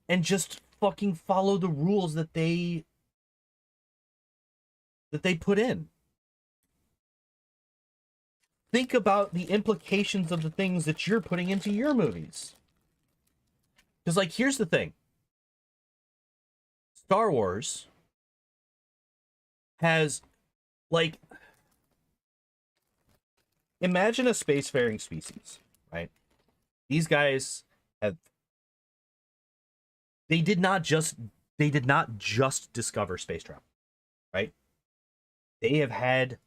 and just fucking follow the rules that they put in. Think about the implications of the things that you're putting into your movies. Because, like, here's the thing. Star Wars has, like, imagine a spacefaring species, right? These guys have, they did not just discover space travel, right? They have had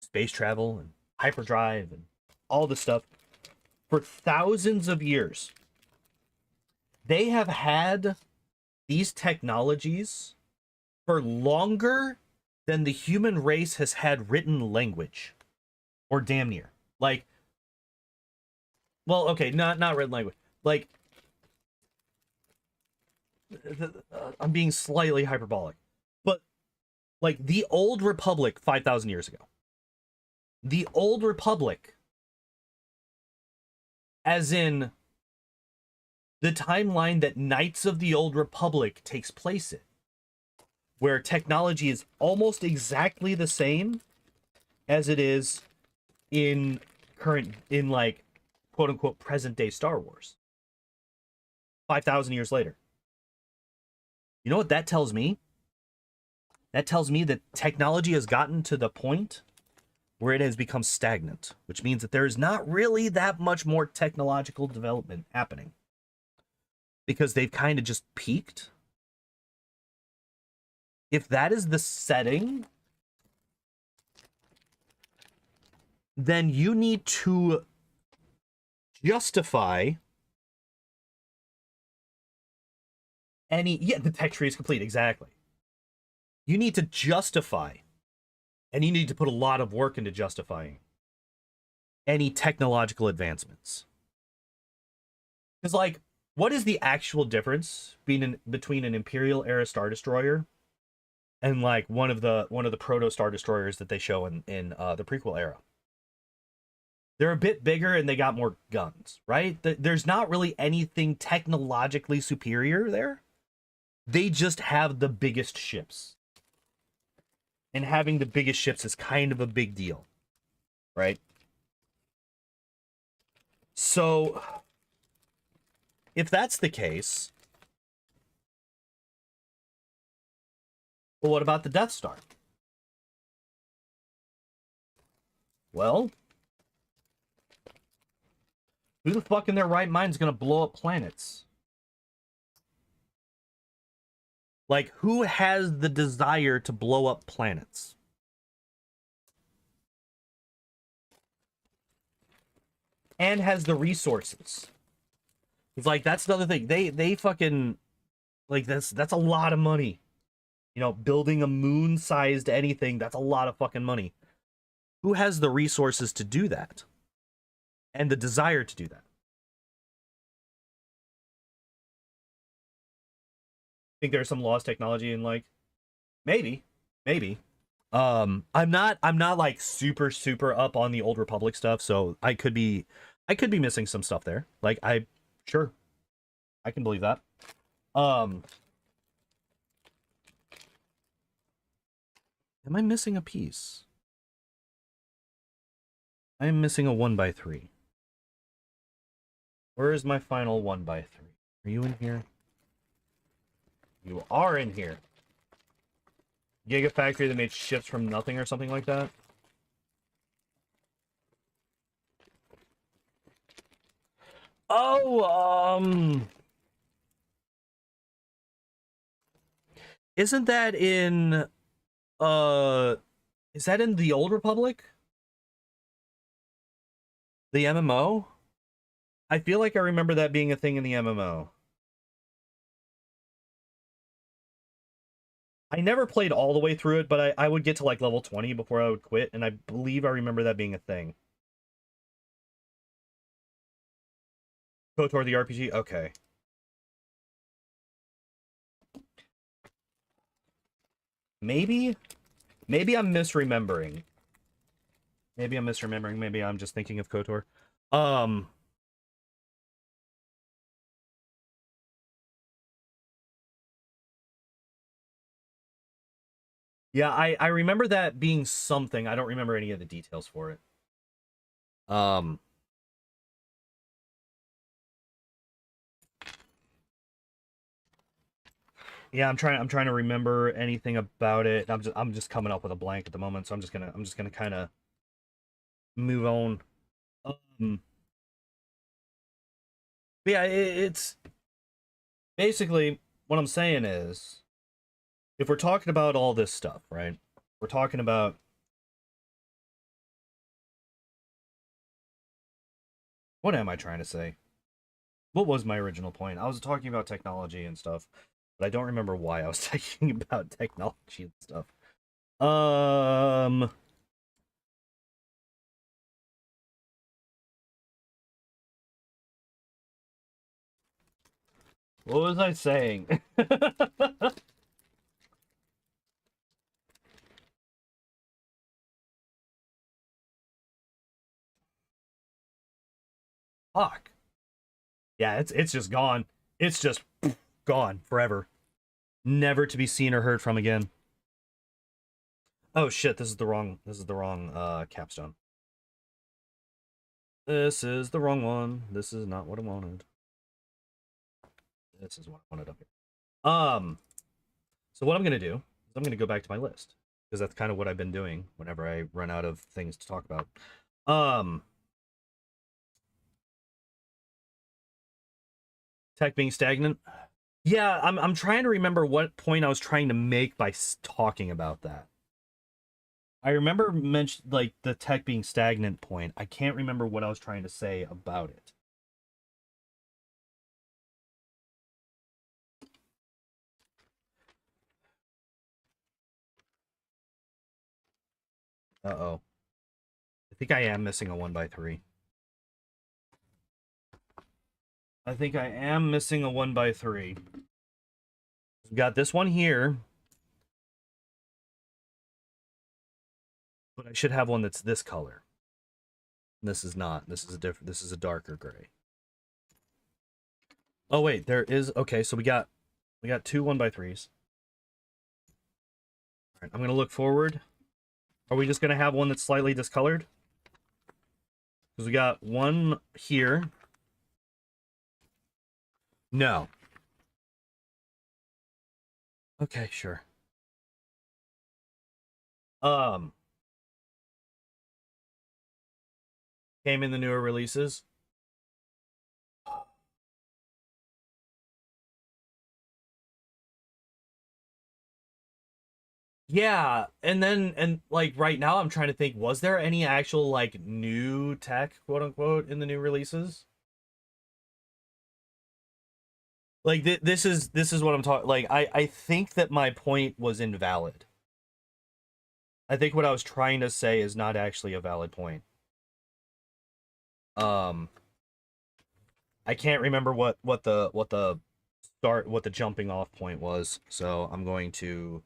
space travel and hyperdrive and all this stuff for thousands of years. They have had these technologies for longer than the human race has had written language, or damn near. Like, well, okay, not written language. Like, I'm being slightly hyperbolic, but like the old Republic 5,000 years ago. The old Republic, as in the timeline that Knights of the Old Republic takes place in, where technology is almost exactly the same as it is in like quote unquote present day Star Wars. 5,000 years later. You know what that tells me? That tells me that technology has gotten to the point where it has become stagnant, which means that there is not really that much more technological development happening, because they've kind of just peaked. If that is the setting, then you need to justify the tech tree is complete, exactly. You need to justify, and you need to put a lot of work into justifying any technological advancements. Because, like, what is the actual difference between an Imperial era Star Destroyer and like one of the proto Star Destroyers that they show in the prequel era? They're a bit bigger and they got more guns, right? There's not really anything technologically superior there. They just have the biggest ships. And having the biggest ships is kind of a big deal, right? So, if that's the case, well, what about the Death Star? Well, who the fuck in their right mind is going to blow up planets? Like, who has the desire to blow up planets? And has the resources? It's like, that's another thing. They fucking, like, that's a lot of money. You know, building a moon-sized anything, that's a lot of fucking money. Who has the resources to do that? And the desire to do that? Think there's some lost technology in, like, maybe. I'm not like super up on the Old Republic stuff, so I could be missing some stuff there. Like, sure, I can believe that. Am I missing a piece? I am missing a 1x3. Where is my final 1x3? Are you in here? You are in here. Gigafactory that made ships from nothing or something like that? Oh, isn't that in, is that in the Old Republic? The MMO? I feel like I remember that being a thing in the MMO. I never played all the way through it, but I would get to like level 20 before I would quit, and I believe I remember that being a thing. KOTOR the RPG? Okay. Maybe I'm misremembering. Maybe I'm just thinking of KOTOR. Yeah, I remember that being something. I don't remember any of the details for it. Yeah, I'm trying to remember anything about it. I'm just coming up with a blank at the moment, so I'm just gonna kind of move on. Yeah, it's basically what I'm saying is, if we're talking about all this stuff, right? We're talking about what am I trying to say? What was my original point? I was talking about technology and stuff, but but I don't remember why I was talking about technology and stuff. What was I saying? Fuck. Yeah, it's just gone. It's just gone forever. Never to be seen or heard from again. Oh shit, this is the wrong capstone. This is the wrong one. This is not what I wanted. This is what I wanted up here. So what I'm gonna do is I'm gonna go back to my list. Because that's kind of what I've been doing whenever I run out of things to talk about. Tech being stagnant. Yeah, I'm trying to remember what point I was trying to make by talking about that. I remember like the tech being stagnant point. I can't remember what I was trying to say about it. Uh-oh. I think I am missing a 1x3. I think I am missing a 1x3. We've got this one here. But I should have one that's this color. This is not. This is a different. This is a darker gray. Oh wait, there is. Okay, so we got two 1x3s. All right, I'm gonna look forward. Are we just gonna have one that's slightly discolored? Because we got one here. No. Okay, sure. Came in the newer releases. Yeah, and like right now I'm trying to think, was there any actual like new tech, quote unquote, in the new releases? Like this is what I'm talking, like I think that my point was invalid. I think what I was trying to say is not actually a valid point. I can't remember what the jumping off point was, so I'm going to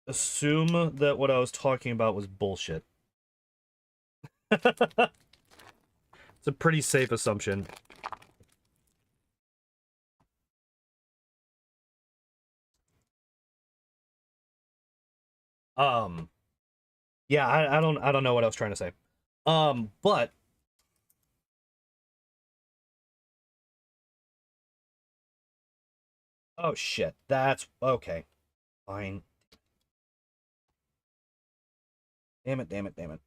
assume that what I was talking about was bullshit. It's a pretty safe assumption. Yeah, I don't know what I was trying to say. But oh shit, that's okay. Fine. Damn it, damn it, damn it.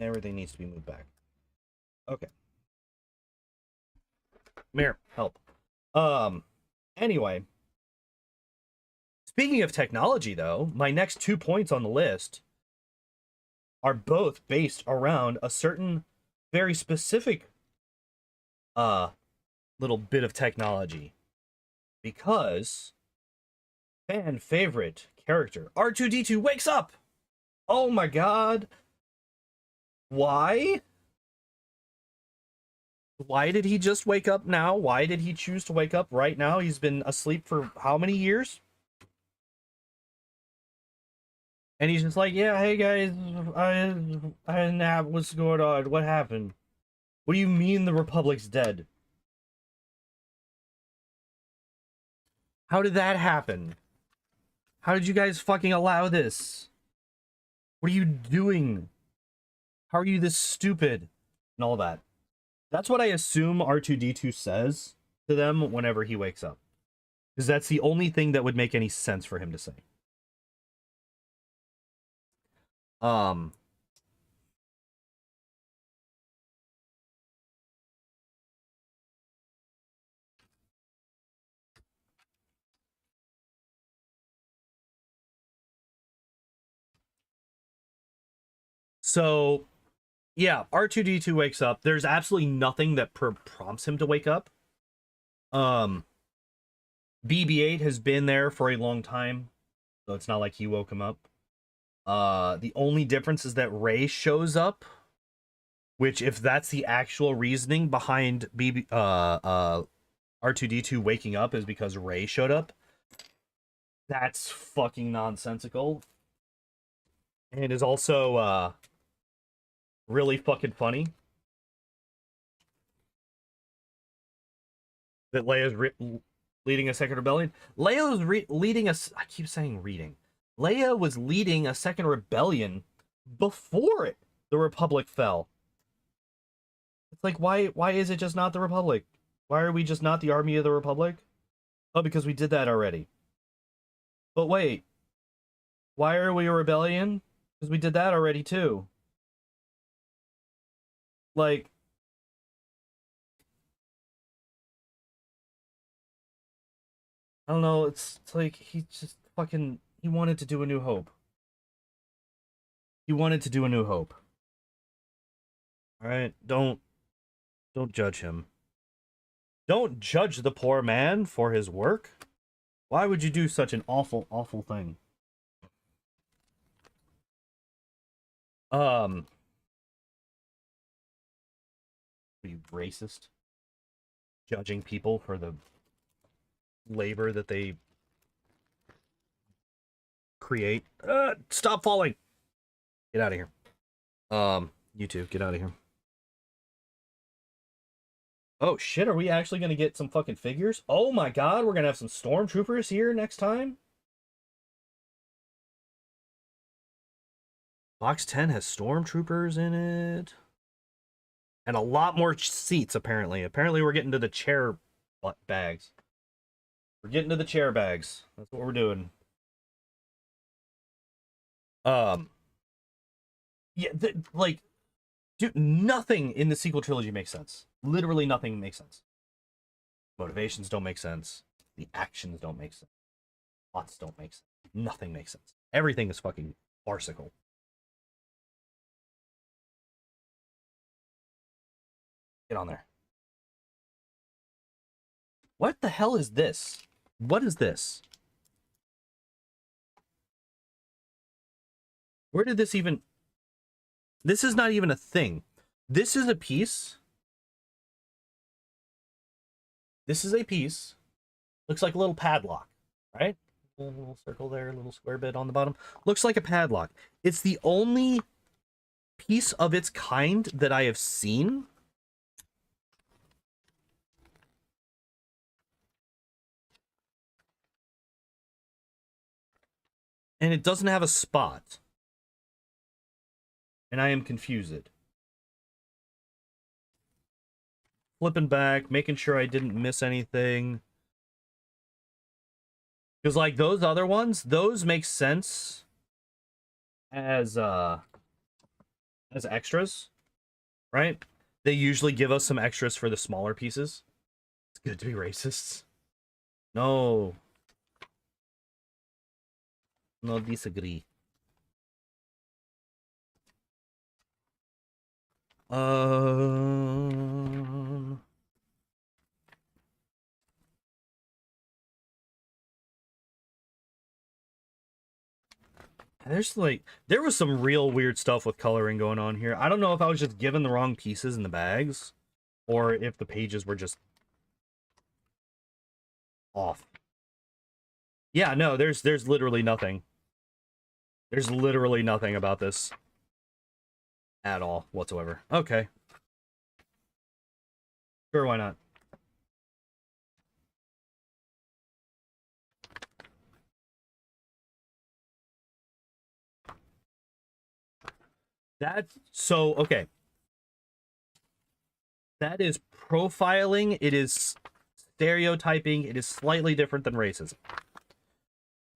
Everything needs to be moved back. Okay. Mirror, help. Anyway. Speaking of technology, though, my next 2 points on the list are both based around a certain very specific little bit of technology. Because fan favorite character R2-D2 wakes up. Oh my god. Why? Why did he just wake up now? Why did he choose to wake up right now? He's been asleep for how many years? And he's just like, yeah, hey guys, I had a nap. What's going on? What happened? What do you mean the Republic's dead? How did that happen? How did you guys fucking allow this? What are you doing? How are you this stupid? And all that. That's what I assume R2-D2 says to them whenever he wakes up. Because that's the only thing that would make any sense for him to say. So Yeah, R2D2 wakes up. There's absolutely nothing that prompts him to wake up. BB-8 has been there for a long time, so it's not like he woke him up. The only difference is that Ray shows up, which, if that's the actual reasoning behind R2D2 waking up, is because Ray showed up, that's fucking nonsensical. And is also really fucking funny that Leia's leading a second rebellion. Leia was leading a. I keep saying reading. Leia was leading a second rebellion before the Republic fell. It's like, why is it just not the Republic? Why are we just not the army of the Republic? Oh, because we did that already. But wait, why are we a rebellion? Because we did that already too. Like, I don't know, it's like he just fucking, he wanted to do A New Hope. He wanted to do A New Hope. Alright, don't judge him. Don't judge the poor man for his work. Why would you do such an awful, awful thing? Be racist? Judging people for the labor that they create. Stop falling. Get out of here. You two, get out of here. Oh shit, are we actually gonna get some fucking figures? Oh my god, we're gonna have some stormtroopers here next time? Box 10 has stormtroopers in it. And a lot more seats, apparently. Apparently we're getting to the chair bags. We're getting to the chair bags. That's what we're doing. Yeah, like, dude, nothing in the sequel trilogy makes sense. Literally nothing makes sense. Motivations don't make sense. The actions don't make sense. Plots don't make sense. Nothing makes sense. Everything is fucking farcical. Get on there. What the hell is this? What is this? Where did this even... This is not even a thing. This is a piece. This is a piece. Looks like a little padlock, right? A little circle there, a little square bit on the bottom. Looks like a padlock. It's the only piece of its kind that I have seen. And it doesn't have a spot. And I am confused. Flipping back, making sure I didn't miss anything. Because, like, those other ones, those make sense as extras, right? They usually give us some extras for the smaller pieces. It's good to be racists. No. No disagree. There's like, there was some real weird stuff with coloring going on here. I don't know if I was just given the wrong pieces in the bags, or if the pages were just off. Yeah, no, there's literally nothing. There's literally nothing about this at all whatsoever. Okay. Sure, why not? That's so okay. That is profiling, it is stereotyping, it is slightly different than racism.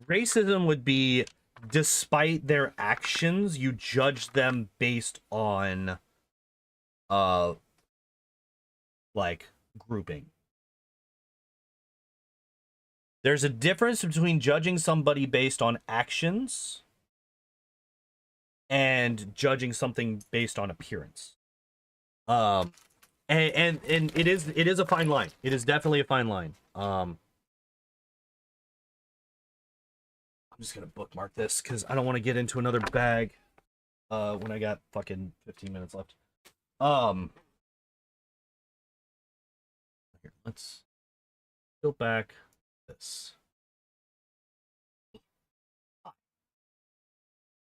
Racism would be, despite their actions, you judge them based on like grouping. There's a difference between judging somebody based on actions and judging something based on appearance. Um, and it is a fine line. It is definitely a fine line. I'm just gonna bookmark this because I don't want to get into another bag when I got fucking 15 minutes left. Here, let's go back this.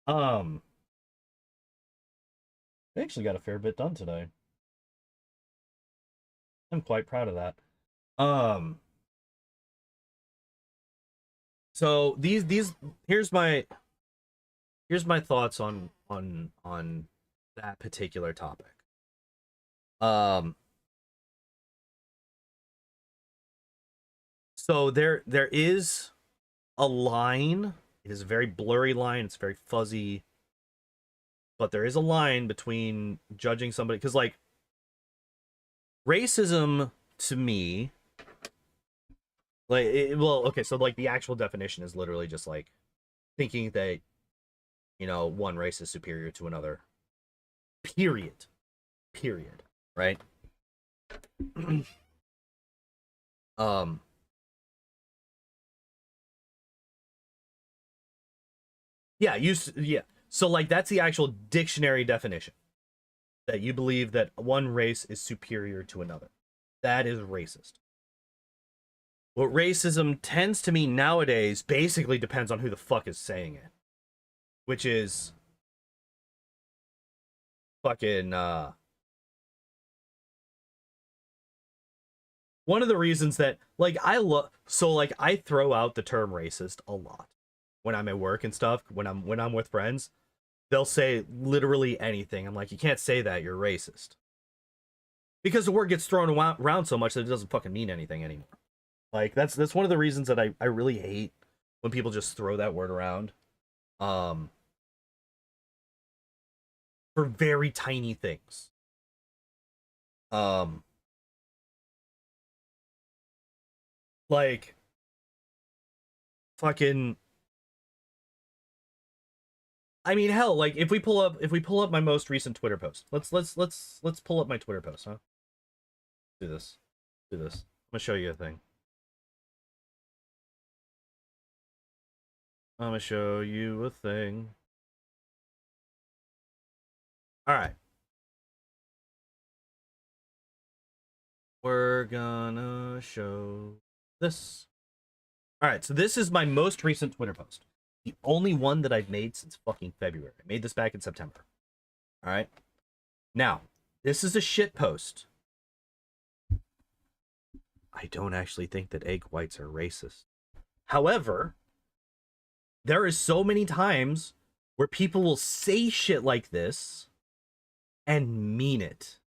I actually got a fair bit done today. I'm quite proud of that. So these here's my thoughts on that particular topic. Um, so there is a line. It is a very blurry line. It's very fuzzy, but there is a line between judging somebody because like racism to me, like well, okay, so like the actual definition is literally just like thinking that one race is superior to another. Period. Right? um yeah, so like that's the actual dictionary definition, that you believe that one race is superior to another. That is racist. What racism tends to mean nowadays basically depends on who the fuck is saying it, which is fucking one of the reasons that like I throw out the term racist a lot when I'm at work and stuff. When I'm with friends, they'll say literally anything. I'm like, you can't say that, you're racist, because the word gets thrown around so much that it doesn't fucking mean anything anymore. Like that's one of the reasons that I really hate when people just throw that word around um for very tiny things. um like fucking, I mean, hell, like if we pull up my most recent Twitter post. Let's pull up my Twitter post, huh? Do this. Do this. I'm gonna show you a thing. I'm gonna show you a thing. All right. We're gonna show this. All right, so this is my most recent Twitter post. The only one that I've made since fucking February. I made this back in September. All right. Now, this is a shit post. I don't actually think that egg whites are racist. However, there is so many times where people will say shit like this and mean it.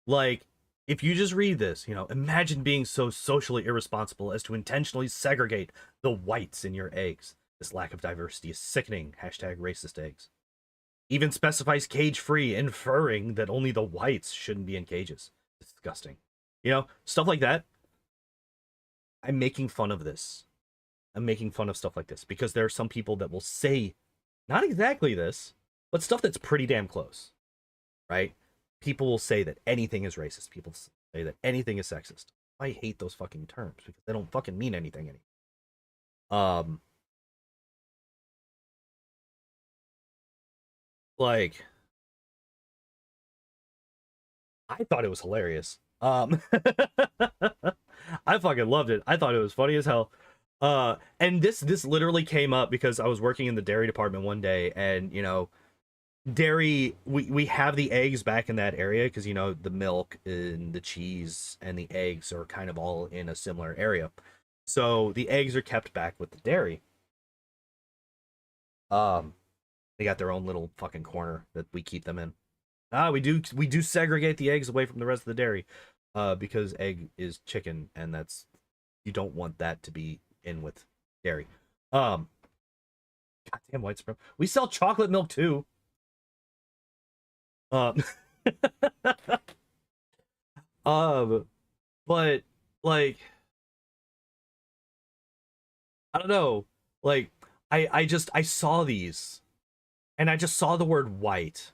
Like, if you just read this, imagine being so socially irresponsible as to intentionally segregate the whites in your eggs. This lack of diversity is sickening. Hashtag racist eggs. Even specifies cage free, inferring that only the whites shouldn't be in cages. Disgusting. Stuff like that. I'm making fun of this. I'm making fun of stuff like this because there are some people that will say not exactly this, but stuff that's pretty damn close, right? People will say that anything is racist. People say that anything is sexist. I hate those fucking terms because they don't fucking mean anything anymore. Like, I thought it was hilarious. I fucking loved it. I thought it was funny as hell. And this literally came up because I was working in the dairy department one day, and dairy, we have the eggs back in that area because the milk and the cheese and the eggs are kind of all in a similar area, so the eggs are kept back with the dairy. um they got their own little fucking corner that we keep them in. We do segregate the eggs away from the rest of the dairy, because egg is chicken, and that's, you don't want that to be in with dairy. Goddamn white supremacy. We sell chocolate milk too. um um but like I don't know. Like, I saw these, and I just saw the word white,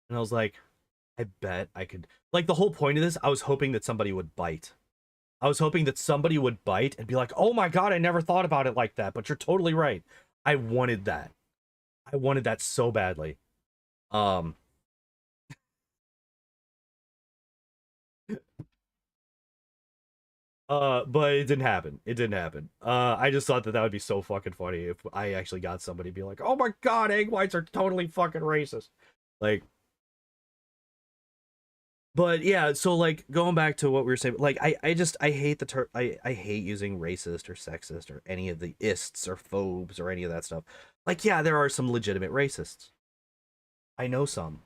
and I was like, I bet I could. Like, the whole point of this, I was hoping that somebody would bite. I was hoping that somebody would bite and be like, "Oh my god, I never thought about it like that." But you're totally right. I wanted that. I wanted that so badly. Um, but it didn't happen. It didn't happen. I just thought that that would be so fucking funny if I actually got somebody to be like, "Oh my god, egg whites are totally fucking racist." Like, but yeah, so like going back to what we were saying, like I just I hate the term. I hate using racist or sexist or any of the ists or phobes or any of that stuff. Like, yeah, there are some legitimate racists. I know some.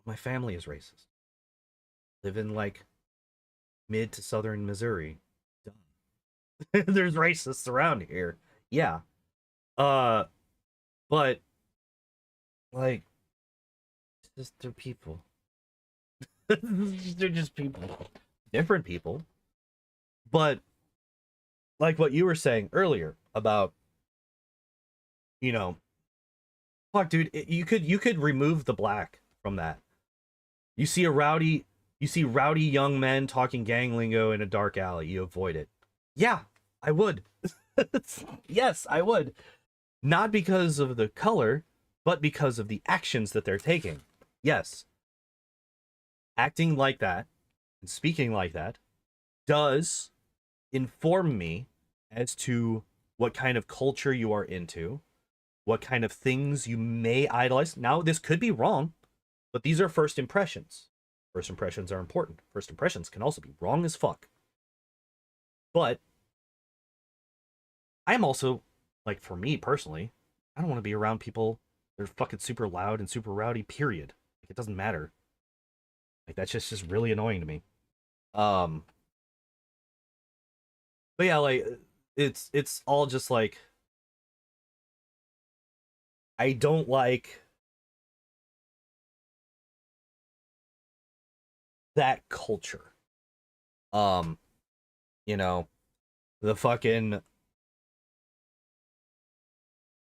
My family is racist. Live in like mid to southern Missouri. There's racists around here. Yeah. Uh, but like, just they're people. They're just people. Different people. But like what you were saying earlier about, you know, fuck, dude, you could remove the black from that. You see a rowdy, you see rowdy young men talking gang lingo in a dark alley. You avoid it. Yeah, I would. Yes, I would. Not because of the color, but because of the actions that they're taking. Yes, acting like that and speaking like that does inform me as to what kind of culture you are into, what kind of things you may idolize. Now, this could be wrong, but these are first impressions. First impressions are important. First impressions can also be wrong as fuck. But I'm also, like, for me personally, I don't want to be around people that are fucking super loud and super rowdy, period. Like, it doesn't matter. Like, that's just really annoying to me. Um, but yeah, like, it's all just like, I don't like that culture. Um, you know, the fucking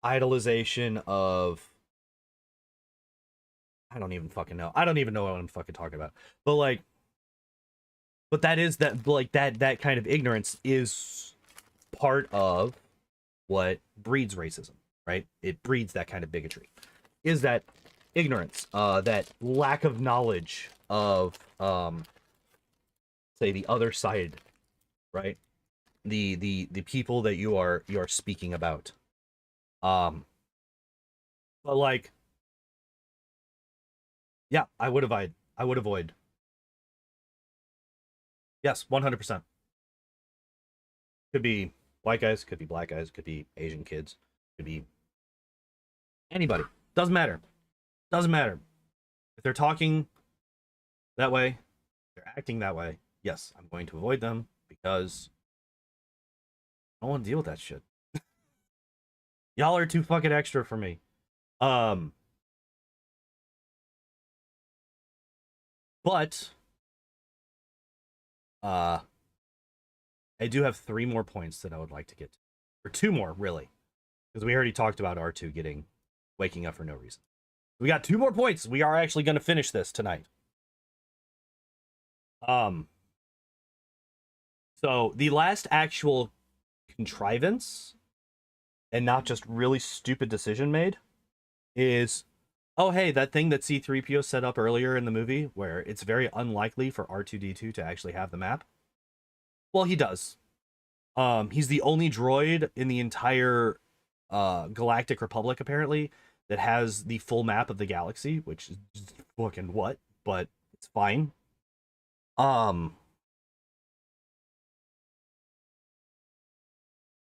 idolization of, I don't even fucking know. I don't even know what I'm fucking talking about. But like, but that is that, like, that kind of ignorance is part of what breeds racism, right? It breeds that kind of bigotry. Is that ignorance, that lack of knowledge of, say, the other side, right? The people that you are speaking about. Um, but like, yeah, I would avoid. I would avoid. Yes, 100%. Could be white guys, could be black guys, could be Asian kids, could be anybody. Doesn't matter. Doesn't matter. If they're talking that way, they're acting that way, yes, I'm going to avoid them because I don't want to deal with that shit. Y'all are too fucking extra for me. Um, but uh I do have 3 more points that I would like to get to. Or 2 more, really. Because we already talked about R2 getting waking up for no reason. We got 2 more points. We are actually going to finish this tonight. Um, so the last actual contrivance, and not just really stupid decision made, is, oh hey, that thing that C3PO set up earlier in the movie, where it's very unlikely for R2D2 to actually have the map. Well, he does. He's the only droid in the entire Galactic Republic, apparently, that has the full map of the galaxy, which is just fucking what, but it's fine. Um,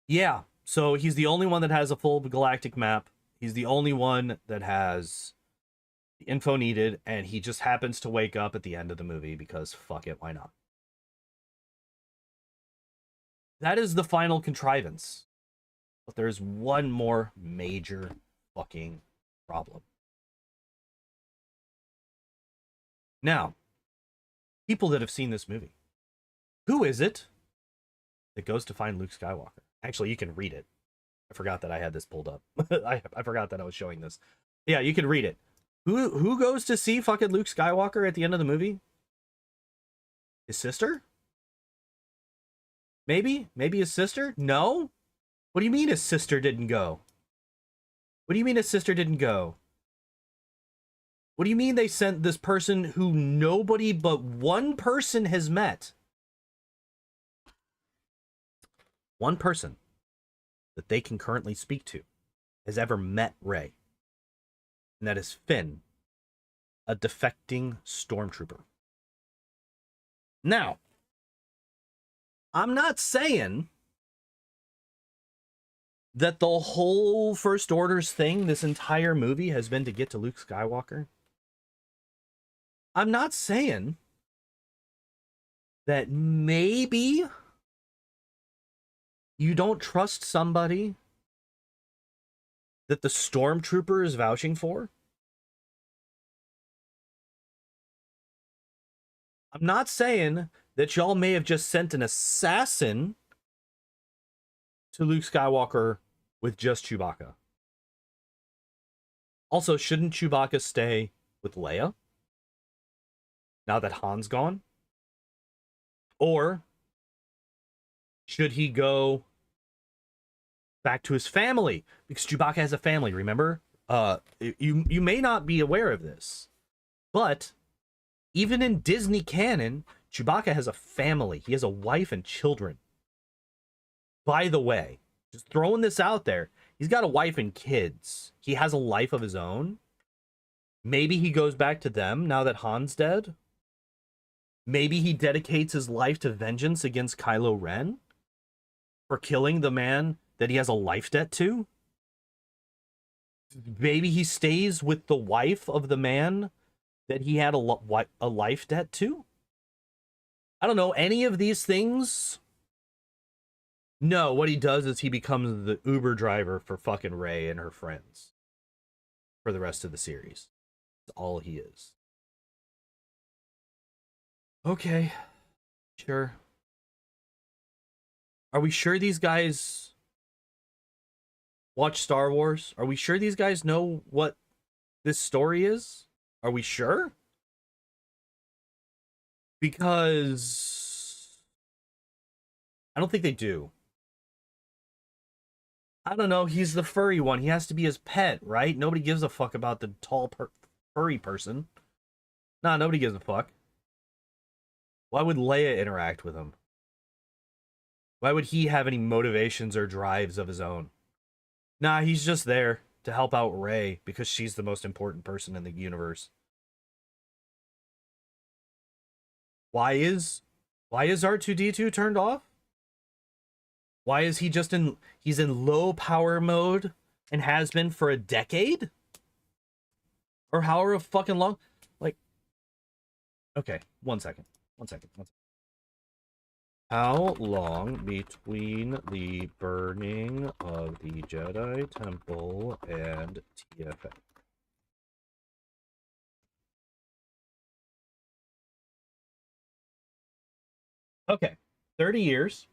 yeah, so he's the only one that has a full galactic map. He's the only one that has the info needed, and he just happens to wake up at the end of the movie because fuck it, why not? That is the final contrivance. But there's one more major fucking problem. Now, people that have seen this movie, who is it that goes to find Luke Skywalker? Actually, you can read it. I forgot that I had this pulled up. I forgot that I was showing this. Yeah, you can read it. Who goes to see fucking Luke Skywalker at the end of the movie? His sister? Maybe? Maybe his sister? No? What do you mean his sister didn't go? What do you mean his sister didn't go? What do you mean they sent this person who nobody but one person has met? One person that they can currently speak to has ever met Rey. And that is Finn, a defecting stormtrooper. Now, I'm not saying that the whole First Order's thing, this entire movie, has been to get to Luke Skywalker. I'm not saying that maybe you don't trust somebody that the stormtrooper is vouching for. I'm not saying that y'all may have just sent an assassin to Luke Skywalker with just Chewbacca. Also, shouldn't Chewbacca stay with Leia now that Han's gone? Or should he go back to his family? Because Chewbacca has a family, remember? You may not be aware of this, but even in Disney canon, Chewbacca has a family. He has a wife and children. By the way, just throwing this out there, he's got a wife and kids. He has a life of his own. Maybe he goes back to them now that Han's dead. Maybe he dedicates his life to vengeance against Kylo Ren for killing the man that he has a life debt to. Maybe he stays with the wife of the man that he had a life debt to. I don't know, any of these things. No, what he does is he becomes the Uber driver for fucking Rey and her friends for the rest of the series. That's all he is. Okay, sure. Are we sure these guys watch Star Wars? Are we sure these guys know what this story is? Are we sure? Because I don't think they do. I don't know. He's the furry one. He has to be his pet, right? Nobody gives a fuck about the tall furry person. Nah, nobody gives a fuck. Why would Leia interact with him? Why would he have any motivations or drives of his own? Nah, he's just there to help out Rey because she's the most important person in the universe. Why is R2-D2 turned off? Why is he just he's in low power mode and has been for a decade? Or however fucking long? Like, okay, one second. How long between the burning of the Jedi Temple and TFA? Okay, 30 years.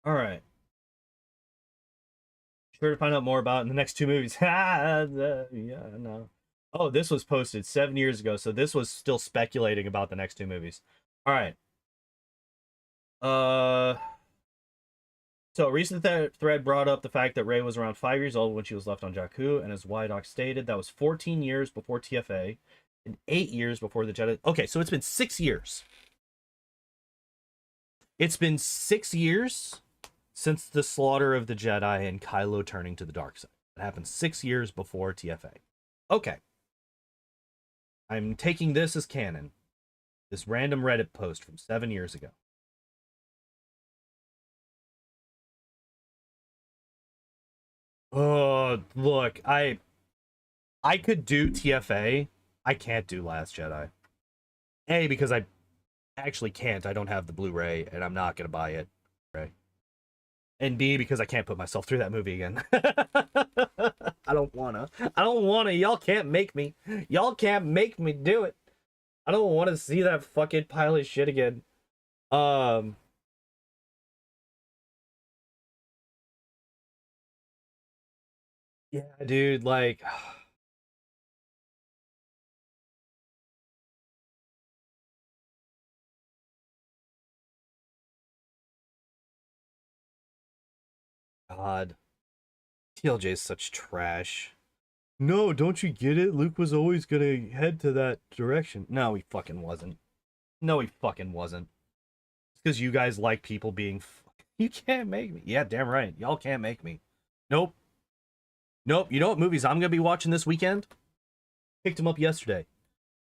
All right. Sure to find out more about in the next two movies. Yeah, no. Oh, this was posted 7 years ago, so this was still speculating about the next two movies. All right. So a recent thread brought up the fact that Rey was around 5 years old when she was left on Jakku, and as Wydock stated, that was 14 years before TFA and 8 years before the Jedi. Okay, so it's been 6 years. It's been 6 years since the slaughter of the Jedi and Kylo turning to the dark side. It happened 6 years before TFA. Okay. I'm taking this as canon. This random Reddit post from 7 years ago. Oh, look, I could do TFA. I can't do Last Jedi. A, because I actually can't. I don't have the Blu-ray, and I'm not going to buy it. Right? And B, because I can't put myself through that movie again. I don't wanna. I don't wanna. Y'all can't make me. Y'all can't make me do it. I don't want to see that fucking pile of shit again. Um. Yeah, dude. Like. God. TLJ is such trash. No, don't you get it? Luke was always gonna head to that direction. No, he fucking wasn't. No, he fucking wasn't. It's because you guys like people being. You can't make me. Yeah, damn right. Y'all can't make me. Nope. Nope. You know what movies I'm gonna be watching this weekend? Picked them up yesterday.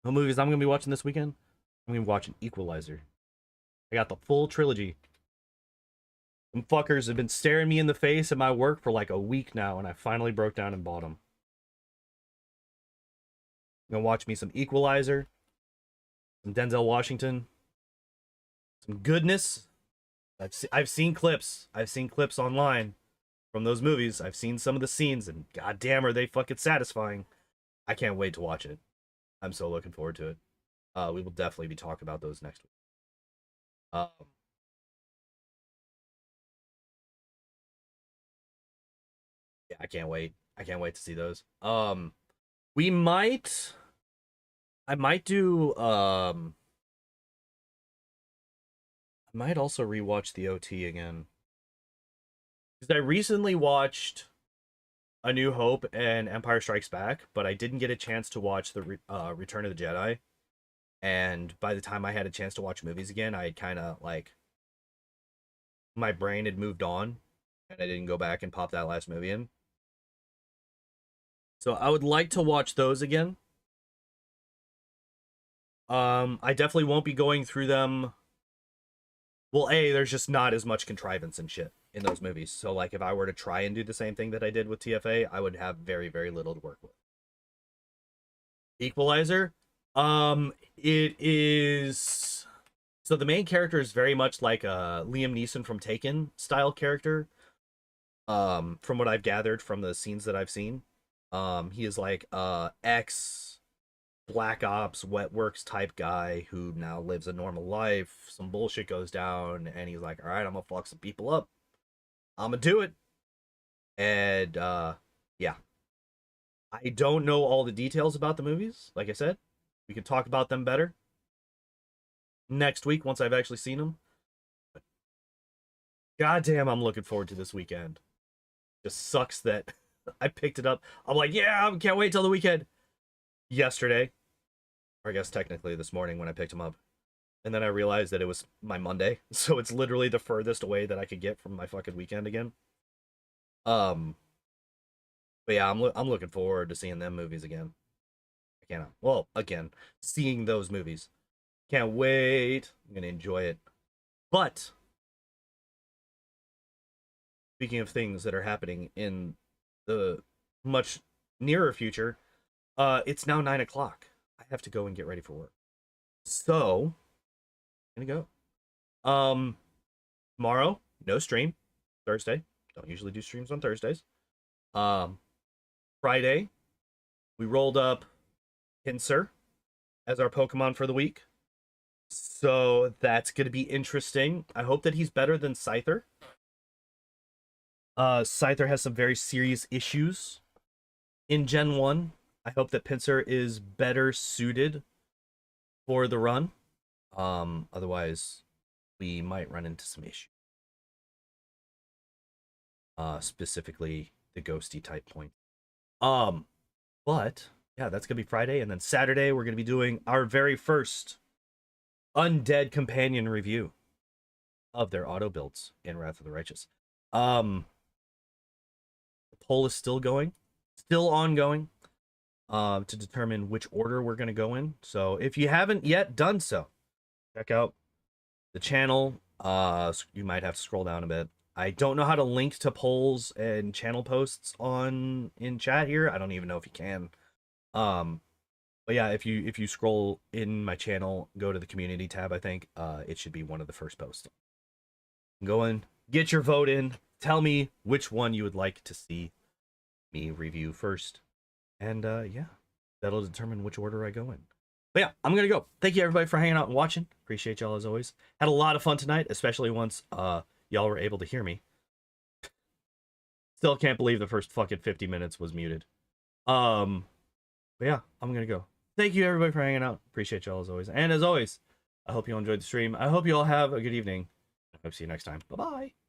What movies I'm gonna be watching this weekend? I'm gonna be watching Equalizer. I got the full trilogy. Them fuckers have been staring me in the face at my work for like a week now, and I finally broke down and bought them. I'm gonna watch me some Equalizer, some Denzel Washington, some goodness. I've seen clips. I've seen clips online from those movies. I've seen some of the scenes, and goddamn, are they fucking satisfying. I can't wait to watch it. I'm so looking forward to it. We will definitely be talking about those next week. Um, yeah, I can't wait. I can't wait to see those. We might. I might do. I might also rewatch the OT again because I recently watched A New Hope and Empire Strikes Back, but I didn't get a chance to watch the Return of the Jedi. And by the time I had a chance to watch movies again, I had kind of like my brain had moved on, and I didn't go back and pop that last movie in. So I would like to watch those again. I definitely won't be going through them. Well, there's just not as much contrivance and shit in those movies. So like if I were to try and do the same thing that I did with TFA, I would have very, very little to work with. Equalizer, it is, so the main character is very much like a Liam Neeson from Taken style character. From what I've gathered from the scenes that I've seen. He is like ex Black Ops wet works type guy who now lives a normal life. Some bullshit goes down and he's like, all right, I'm gonna fuck some people up. I'm gonna do it. And yeah, I don't know all the details about the movies. Like I said, we can talk about them better next week once I've actually seen them. But goddamn, I'm looking forward to this weekend. Just sucks that I picked it up. I'm like, yeah, I can't wait till the weekend. Yesterday, or I guess technically this morning when I picked him up. And then I realized that it was my Monday. So it's literally the furthest away that I could get from my fucking weekend again. But yeah, I'm looking forward to seeing them movies again. I can't. Well, again, seeing those movies. Can't wait. I'm gonna enjoy it. But speaking of things that are happening in the much nearer future, it's now 9 o'clock. I have to go and get ready for work. So, I'm gonna go. Tomorrow, no stream. Thursday. Don't usually do streams on Thursdays. Friday, we rolled up Pinsir as our Pokemon for the week. So that's gonna be interesting. I hope that he's better than Scyther. Scyther has some very serious issues in Gen 1. I hope that Pinsir is better suited for the run. Otherwise, we might run into some issues. Specifically the ghosty type point. But yeah, that's gonna be Friday, and then Saturday we're gonna be doing our very first Undead Companion review of their auto builds in Wrath of the Righteous. The poll is still going, still ongoing, to determine which order we're gonna go in. So if you haven't yet done so, check out the channel. You might have to scroll down a bit. I don't know how to link to polls and channel posts in chat here. I don't even know if you can. But yeah, if you scroll in my channel, go to the community tab, I think it should be one of the first posts. Go in, get your vote in, tell me which one you would like to see me review first. And yeah, that'll determine which order I go in. But yeah, I'm gonna go. Thank you everybody for hanging out and watching. Appreciate y'all as always. Had a lot of fun tonight, especially once y'all were able to hear me. Still can't believe the first fucking 50 minutes was muted. But yeah, I'm gonna go. Thank you everybody for hanging out. Appreciate y'all as always. And as always, I hope you all enjoyed the stream. I hope you all have a good evening. I hope to see you next time. Bye bye.